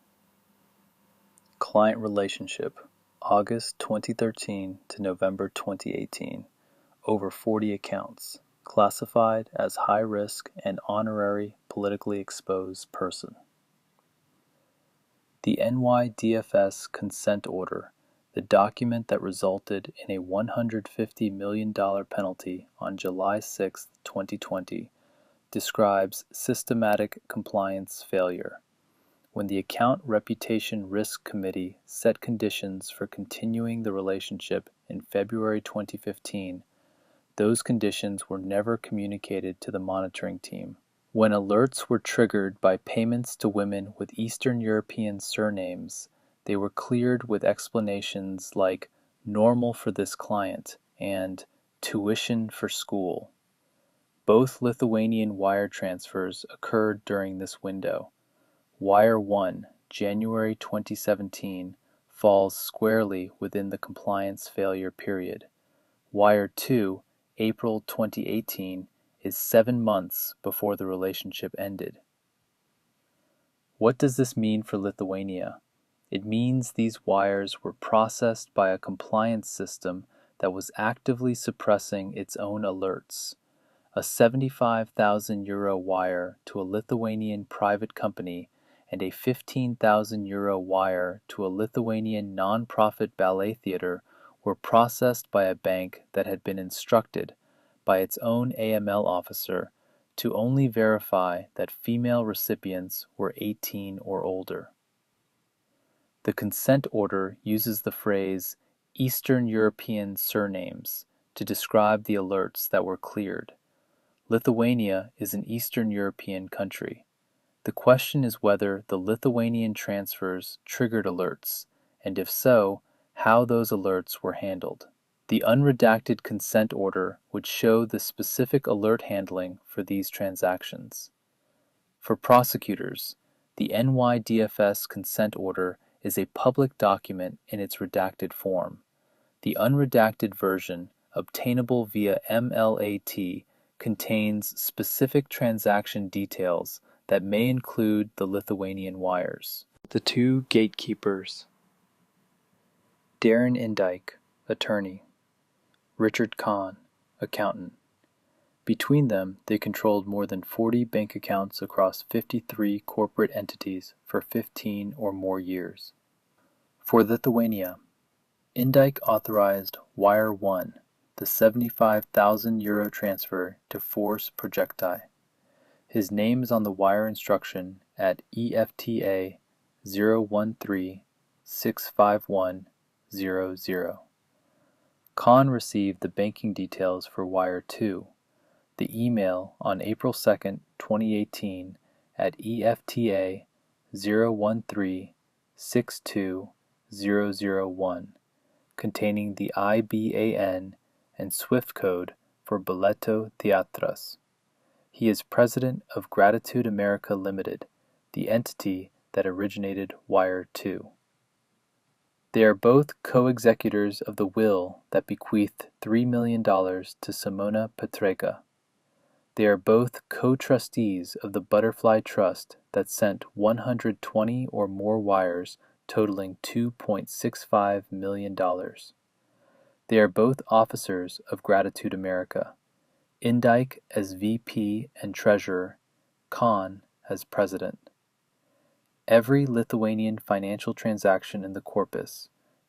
Client relationship, August 2013 to November 2018. Over 40 accounts, classified as high risk and honorary politically exposed person. The NYDFS consent order, the document that resulted in a $150 million penalty on July 6, 2020, describes systematic compliance failure. When the Account Reputation Risk Committee set conditions for continuing the relationship in February 2015, those conditions were never communicated to the monitoring team. When alerts were triggered by payments to women with Eastern European surnames, they were cleared with explanations like normal for this client and tuition for school. Both Lithuanian wire transfers occurred during this window. Wire 1, January 2017, falls squarely within the compliance failure period. Wire 2, April 2018, is 7 months before the relationship ended. What does this mean for Lithuania? It means these wires were processed by a compliance system that was actively suppressing its own alerts. A €75,000 wire to a Lithuanian private company and a €15,000 wire to a Lithuanian non-profit ballet theater were processed by a bank that had been instructed by its own AML officer to only verify that female recipients were 18 or older. The consent order uses the phrase Eastern European surnames to describe the alerts that were cleared. Lithuania is an Eastern European country. The question is whether the Lithuanian transfers triggered alerts, and if so, how those alerts were handled. The unredacted consent order would show the specific alert handling for these transactions. For prosecutors, the NYDFS consent order is a public document in its redacted form. The unredacted version, obtainable via MLAT, contains specific transaction details that may include the Lithuanian wires. The two gatekeepers. Darren Indyke, attorney. Richard Kahn, accountant. Between them, they controlled more than 40 bank accounts across 53 corporate entities for 15 or more years. For Lithuania, Indyke authorized Wire 1, the €75,000 transfer to Force Projecti. His name is on the wire instruction at EFTA 013-65100. Kahn received the banking details for Wire 2, the email on April 2, 2018 at EFTA 013-62001, containing the IBAN and SWIFT code for Boleto Teatras. He is president of Gratitude America Limited, the entity that originated Wire 2. They are both co-executors of the will that bequeathed $3 million to Simona Petreka. They are both co-trustees of the Butterfly Trust that sent 120 or more wires totaling $2.65 million. They are both officers of Gratitude America, Indyke as VP and Treasurer, Kahn as President. Every Lithuanian financial transaction in the corpus,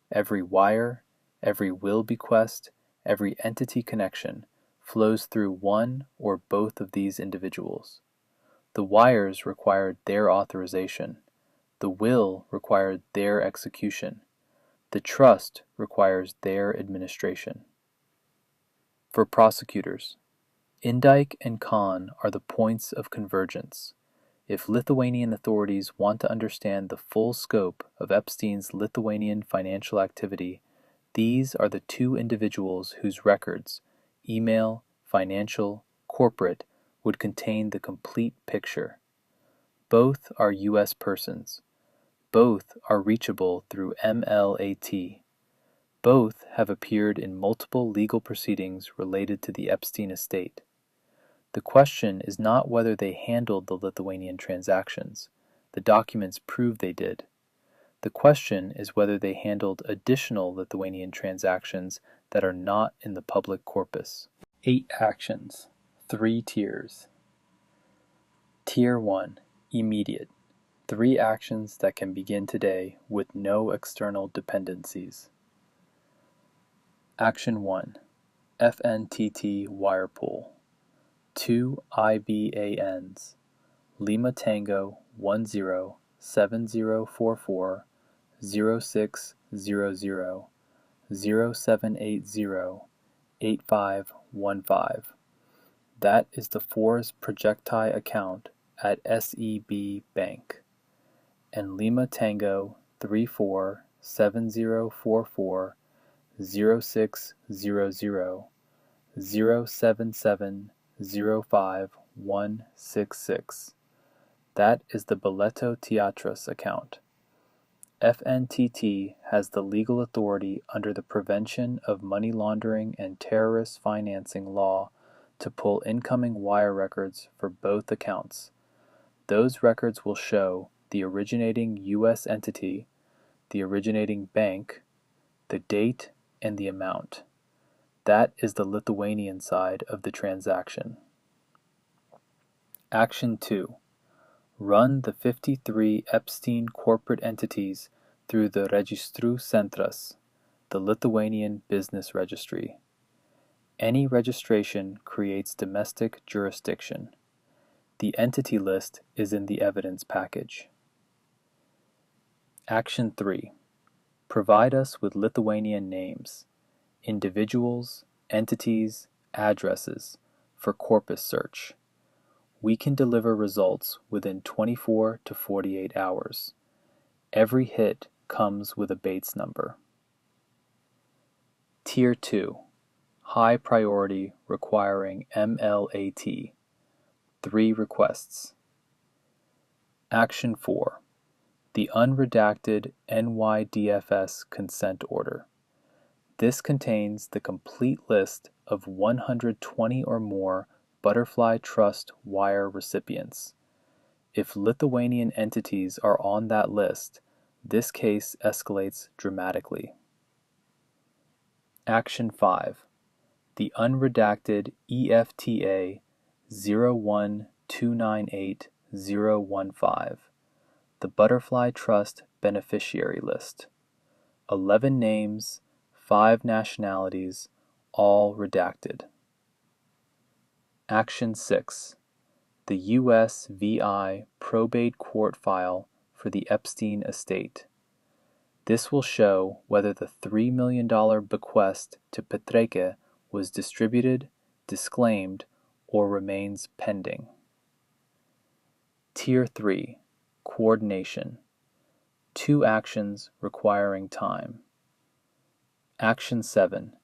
every wire, every will bequest, every entity connection, flows through one or both of these individuals. The wires required their authorization. The will required their execution. The trust requires their administration. For prosecutors, Indyke and Kahn are the points of convergence. If Lithuanian authorities want to understand the full scope of Epstein's Lithuanian financial activity, these are the two individuals whose records, email, financial, corporate, would contain the complete picture. Both are U.S. persons. Both are reachable through MLAT. Both have appeared in multiple legal proceedings related to the Epstein estate. The question is not whether they handled the Lithuanian transactions. The documents prove they did. The question is whether they handled additional Lithuanian transactions that are not in the public corpus. 8 actions, 3 tiers. Tier 1, immediate. 3 actions that can begin today with no external dependencies. Action 1, FNTT wire pool. 2 IBANs, Lima Tango 107044 0600 0780 8515. That is the Force Projecti account at SEB Bank. And Lima Tango 347044 0600 077 05166. That is the Biletto Teatris account. FNTT has the legal authority under the Prevention of Money Laundering and Terrorist Financing Law to pull incoming wire records for both accounts. Those records will show the originating U.S. entity, the originating bank, the date, and the amount. That is the Lithuanian side of the transaction. Action 2. Run the 53 Epstein corporate entities through the Registrų Centras, the Lithuanian business registry. Any registration creates domestic jurisdiction. The entity list is in the evidence package. Action 3. Provide us with Lithuanian names, individuals, entities, addresses for corpus search. We can deliver results within 24 to 48 hours. Every hit comes with a Bates number. Tier 2. High priority requiring MLAT. 3 requests. Action 4. The unredacted NYDFS consent order. This contains the complete list of 120 or more Butterfly Trust wire recipients. If Lithuanian entities are on that list, this case escalates dramatically. Action 5. The unredacted EFTA 01298-015, the Butterfly Trust beneficiary list. 11 names, 5 nationalities, all redacted. Action 6. The USVI probate court file for the Epstein estate. This will show whether the $3 million bequest to Petreke was distributed, disclaimed, or remains pending. Tier 3. Coordination. 2 actions requiring time. Action 7.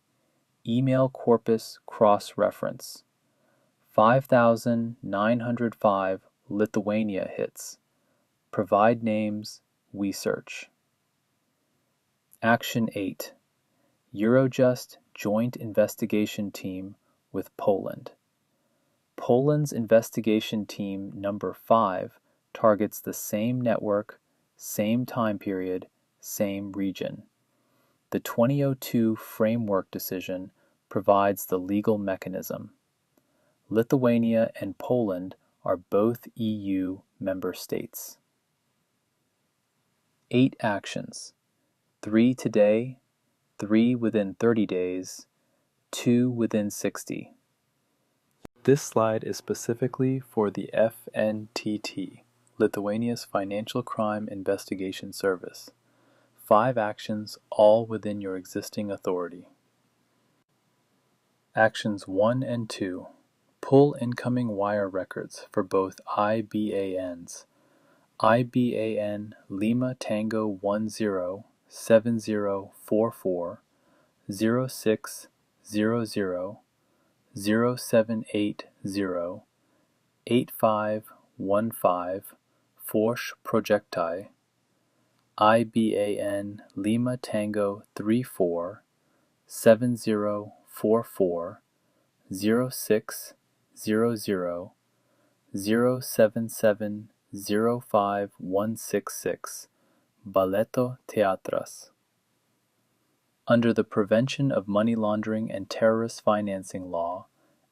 Email corpus cross-reference. 5,905 Lithuania hits. Provide names, we search. Action 8. Eurojust joint investigation team with Poland. Poland's investigation team number 5 targets the same network, same time period, same region. The 2002 framework decision provides the legal mechanism. Lithuania and Poland are both EU member states. 8 actions. 3 today, 3 within 30 days, 2 within 60. This slide is specifically for the FNTT, Lithuania's Financial Crime Investigation Service. 5 actions, all within your existing authority. Actions 1 and 2. Pull incoming wire records for both IBANs. IBAN Lima Tango 10 7044 0600 0780 8515 Force Projecti. IBAN Lima Tango 34 7044 0600 07705166 Biletto Teatris. Under the Prevention of Money Laundering and Terrorist Financing Law,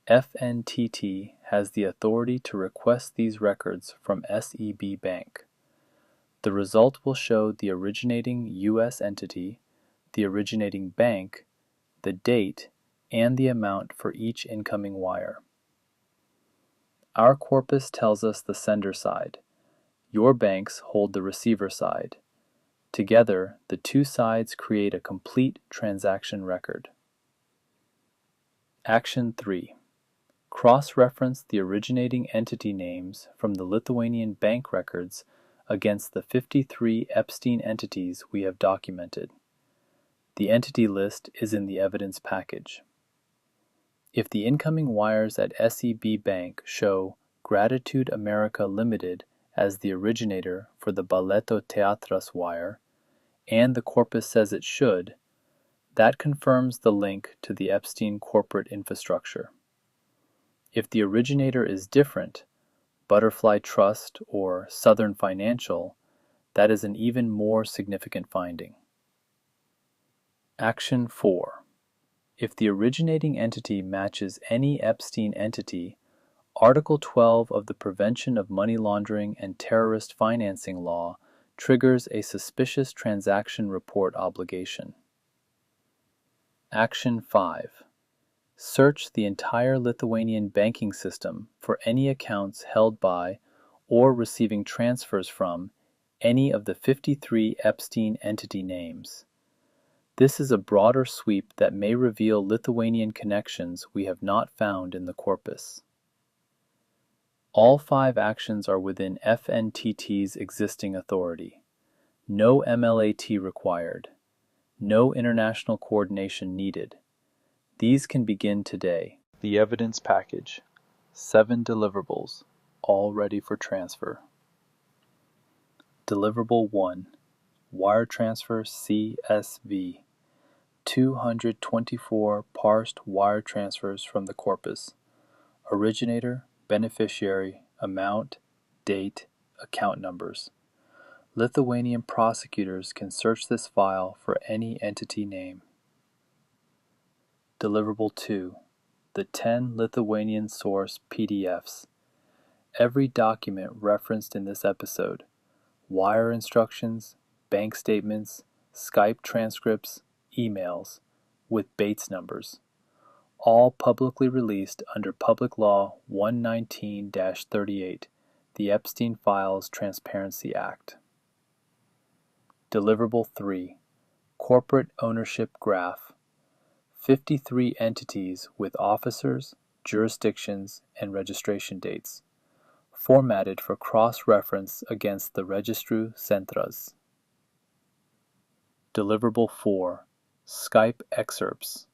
FNTT has the authority to request these records from SEB Bank. The result will show the originating U.S. entity, the originating bank, the date, and the amount for each incoming wire. Our corpus tells us the sender side. Your banks hold the receiver side. Together, the 2 sides create a complete transaction record. Action 3. Cross-reference the originating entity names from the Lithuanian bank records against the 53 Epstein entities we have documented. The entity list is in the evidence package. If the incoming wires at SEB Bank show Gratitude America Limited as the originator for the Balletto Teatras wire, and the corpus says it should, that confirms the link to the Epstein corporate infrastructure. If the originator is different, Butterfly Trust or Southern Financial, that is an even more significant finding. Action 4. If the originating entity matches any Epstein entity, Article 12 of the Prevention of Money Laundering and Terrorist Financing Law triggers a suspicious transaction report obligation. Action 5. Search the entire Lithuanian banking system for any accounts held by or receiving transfers from any of the 53 Epstein entity names. This is a broader sweep that may reveal Lithuanian connections we have not found in the corpus. All 5 actions are within FNTT's existing authority. No MLAT required. No international coordination needed. These can begin today. The evidence package. 7 deliverables, all ready for transfer. Deliverable 1. Wire transfer CSV. 224 parsed wire transfers from the corpus. Originator, beneficiary, amount, date, account numbers. Lithuanian prosecutors can search this file for any entity name. Deliverable 2. The 10 Lithuanian source PDFs. Every document referenced in this episode. Wire instructions, bank statements, Skype transcripts, emails, with Bates numbers. All publicly released under Public Law 119-38, the Epstein Files Transparency Act. Deliverable 3. Corporate Ownership Graph. 53 entities with officers, jurisdictions, and registration dates, formatted for cross-reference against the Registru Centras. Deliverable 4. Skype Excerpts.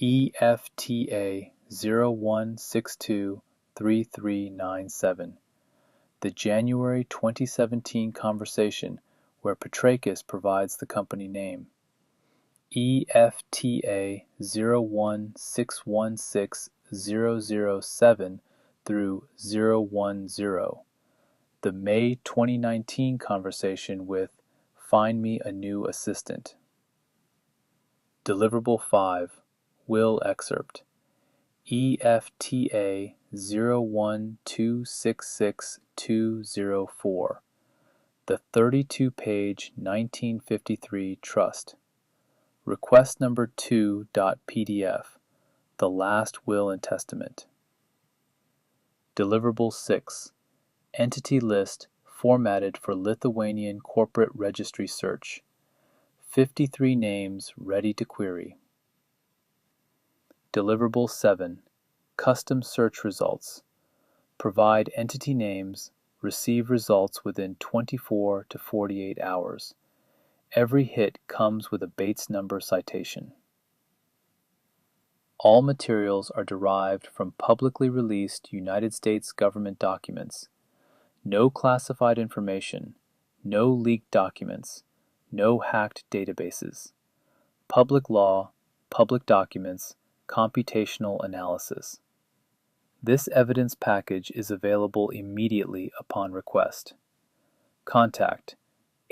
EFTA 01623397. The January 2017 conversation where Petrakis provides the company name. EFTA 016160007 through 010. The May 2019 conversation with Find Me a New Assistant. Deliverable 5. Will Excerpt. EFTA 012660204. The 32-page 1953 Trust. Request number 2.pdf. The Last Will and Testament. Deliverable 6. Entity List formatted for Lithuanian Corporate Registry Search. 53 names ready to query. Deliverable 7. Custom Search Results. Provide entity names, receive results within 24 to 48 hours. Every hit comes with a Bates number citation. All materials are derived from publicly released United States government documents. No classified information, no leaked documents, no hacked databases. Public law, public documents, computational analysis. This evidence package is available immediately upon request. Contact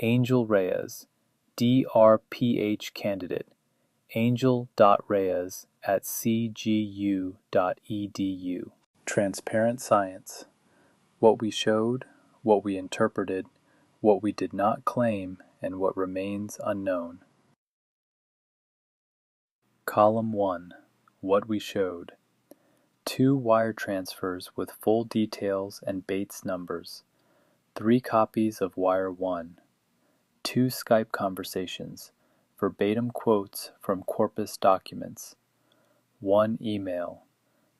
Angel Reyes, DRPH candidate, angel.reyes@cgu.edu. Transparent science. What we showed, what we interpreted, what we did not claim, and what remains unknown. Column 1. What we showed. 2 wire transfers with full details and Bates numbers. 3 copies of Wire 1. 2 Skype conversations, verbatim quotes from corpus documents. 1 email.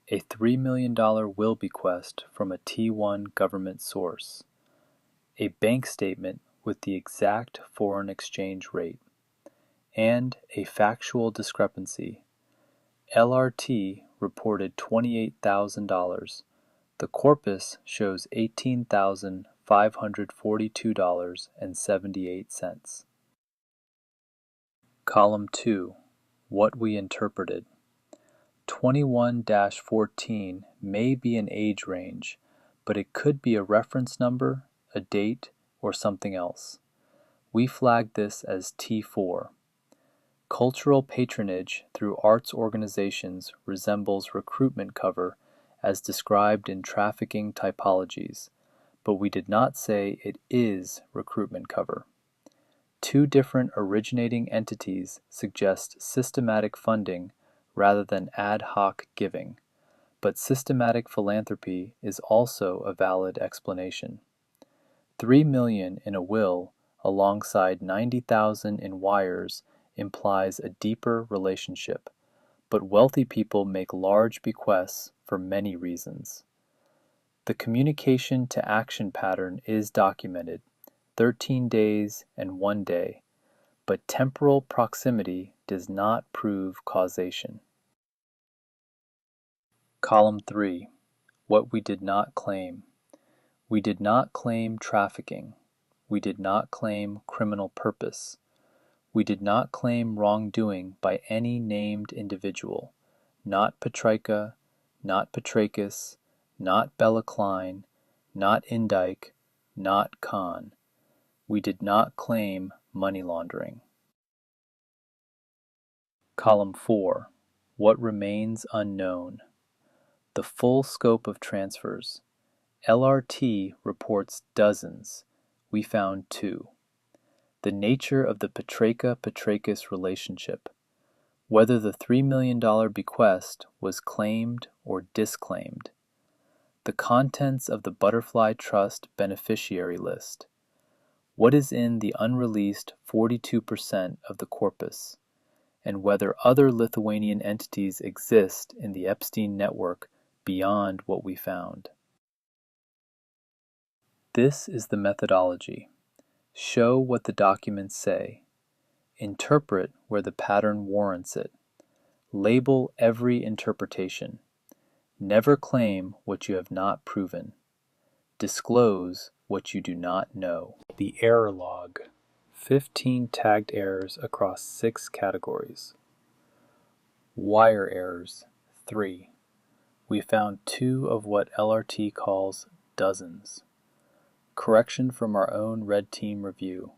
A $3 million will bequest from a T1 government source. A bank statement with the exact foreign exchange rate. And a factual discrepancy. LRT reported $28,000. The corpus shows $18,542.78. Column 2. What we interpreted. 21-14 may be an age range, but it could be a reference number, a date, or something else. We flagged this as T4. Cultural patronage through arts organizations resembles recruitment cover as described in trafficking typologies, but we did not say it is recruitment cover. Two different originating entities suggest systematic funding rather than ad hoc giving, but systematic philanthropy is also a valid explanation. $3 million in a will alongside $90,000 in wires implies a deeper relationship, but wealthy people make large bequests for many reasons. The communication to action pattern is documented, 13 days and 1 day, but temporal proximity does not prove causation. Column 3. What we did not claim. We did not claim trafficking. We did not claim criminal purpose. We did not claim wrongdoing by any named individual, not Petrika, not Petrakis, not Bella Klein, not Indike, not Khan. We did not claim money laundering. Column 4. What remains unknown. The full scope of transfers. LRT reports dozens. We found 2. The nature of the Petrika-Petrakis relationship. Whether the $3 million bequest was claimed or disclaimed. The contents of the Butterfly Trust beneficiary list. What is in the unreleased 42% of the corpus, and whether other Lithuanian entities exist in the Epstein network beyond what we found. This is the methodology. Show what the documents say. Interpret where the pattern warrants it. Label every interpretation. Never claim what you have not proven. Disclose what you do not know. The error log. 15 tagged errors across 6 categories. Wire errors, 3. We found 2 of what LRT calls dozens. Correction from our own Red Team review.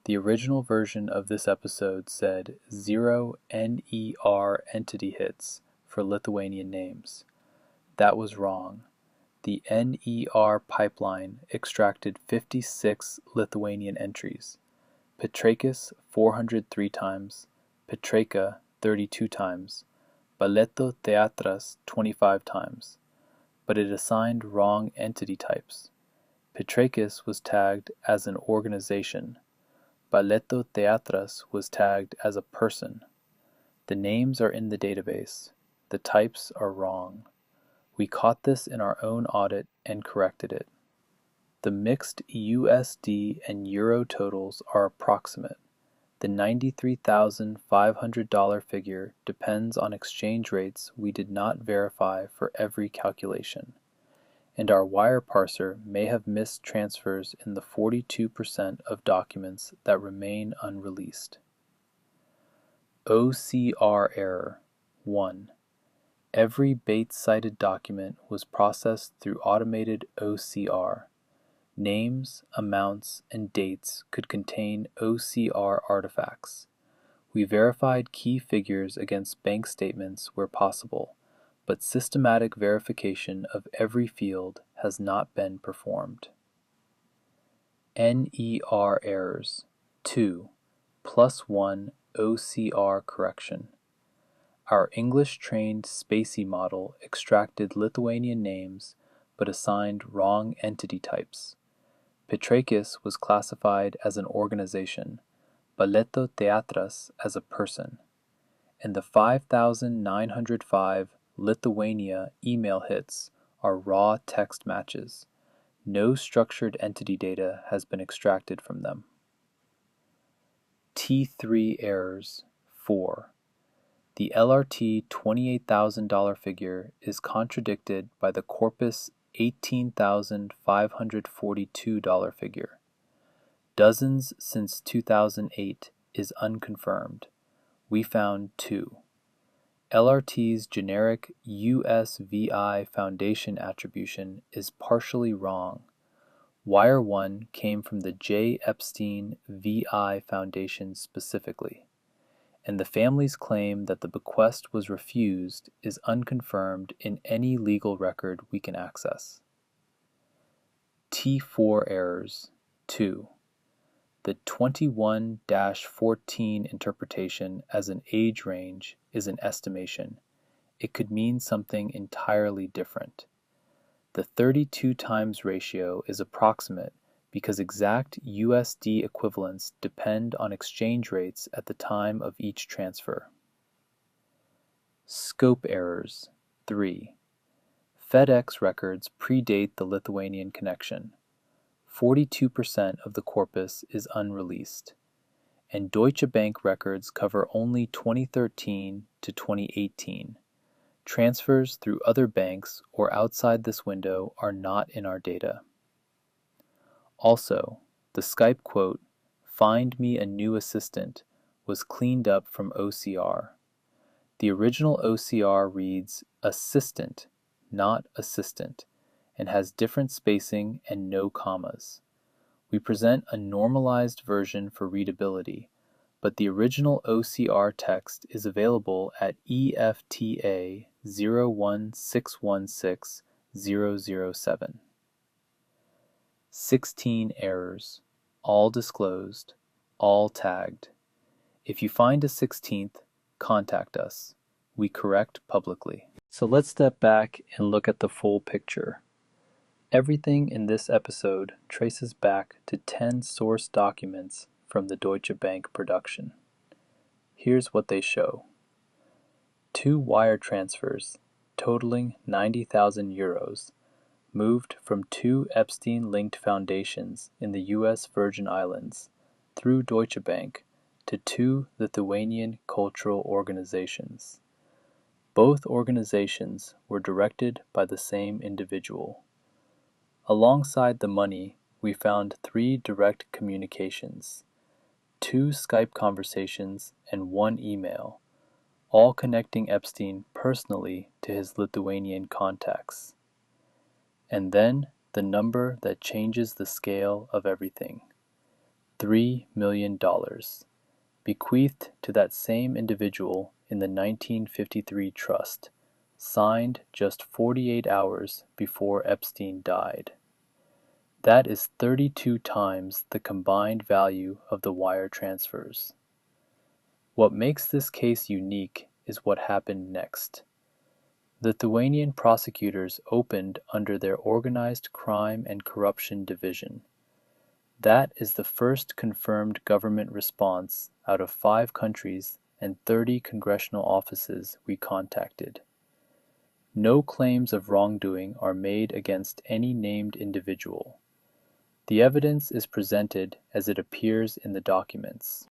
The original version of this episode said 0 NER entity hits for Lithuanian names. That was wrong. The NER pipeline extracted 56 Lithuanian entries. Petrakis 403 times, Petrika 32 times, Balletto Teatras 25 times, but it assigned wrong entity types. Petrakis was tagged as an organization. Balletto Teatras was tagged as a person. The names are in the database. The types are wrong. We caught this in our own audit and corrected it. The mixed USD and Euro totals are approximate. The $93,500 figure depends on exchange rates we did not verify for every calculation, and our wire parser may have missed transfers in the 42% of documents that remain unreleased. OCR error 1. Every Bates-cited document was processed through automated OCR. Names, amounts, and dates could contain OCR artifacts. We verified key figures against bank statements where possible, but systematic verification of every field has not been performed. NER errors 2. +1 OCR correction. Our English-trained Spacey model extracted Lithuanian names but assigned wrong entity types. Petrakis was classified as an organization, Balletto Teatras as a person, and the 5,905 Lithuania email hits are raw text matches. No structured entity data has been extracted from them. T3 errors 4. The LRT $28,000 figure is contradicted by the corpus $18,542 figure. Dozens since 2008 is unconfirmed. We found 2. LRT's generic USVI foundation attribution is partially wrong. Wire 1 came from the J. Epstein VI Foundation specifically, and the family's claim that the bequest was refused is unconfirmed in any legal record we can access. T4 errors. 2. The 21-14 interpretation as an age range is an estimation. It could mean something entirely different. The 32 times ratio is approximate because exact USD equivalents depend on exchange rates at the time of each transfer. Scope errors. 3. FedEx records predate the Lithuanian connection. 42% of the corpus is unreleased, and Deutsche Bank records cover only 2013 to 2018. Transfers through other banks or outside this window are not in our data. Also, the Skype quote, "Find me a new assistant," was cleaned up from OCR. The original OCR reads assistant, not assistant, and has different spacing and no commas. We present a normalized version for readability, but the original OCR text is available at EFTA 01616-007. 16 errors, all disclosed, all tagged. If you find a 16th, contact us. We correct publicly. So let's step back and look at the full picture. Everything in this episode traces back to 10 source documents from the Deutsche Bank production. Here's what they show. 2 wire transfers totaling 90,000 euros moved from 2 Epstein-linked foundations in the U.S. Virgin Islands through Deutsche Bank to 2 Lithuanian cultural organizations. Both organizations were directed by the same individual. Alongside the money, we found 3 direct communications, 2 Skype conversations, and 1 email, all connecting Epstein personally to his Lithuanian contacts. And then the number that changes the scale of everything, $3 million, bequeathed to that same individual in the 1953 trust, signed just 48 hours before Epstein died. That is 32 times the combined value of the wire transfers. What makes this case unique is what happened next. Lithuanian prosecutors opened under their Organized Crime and Corruption Division. That is the first confirmed government response out of 5 countries and 30 congressional offices we contacted. No claims of wrongdoing are made against any named individual. The evidence is presented as it appears in the documents.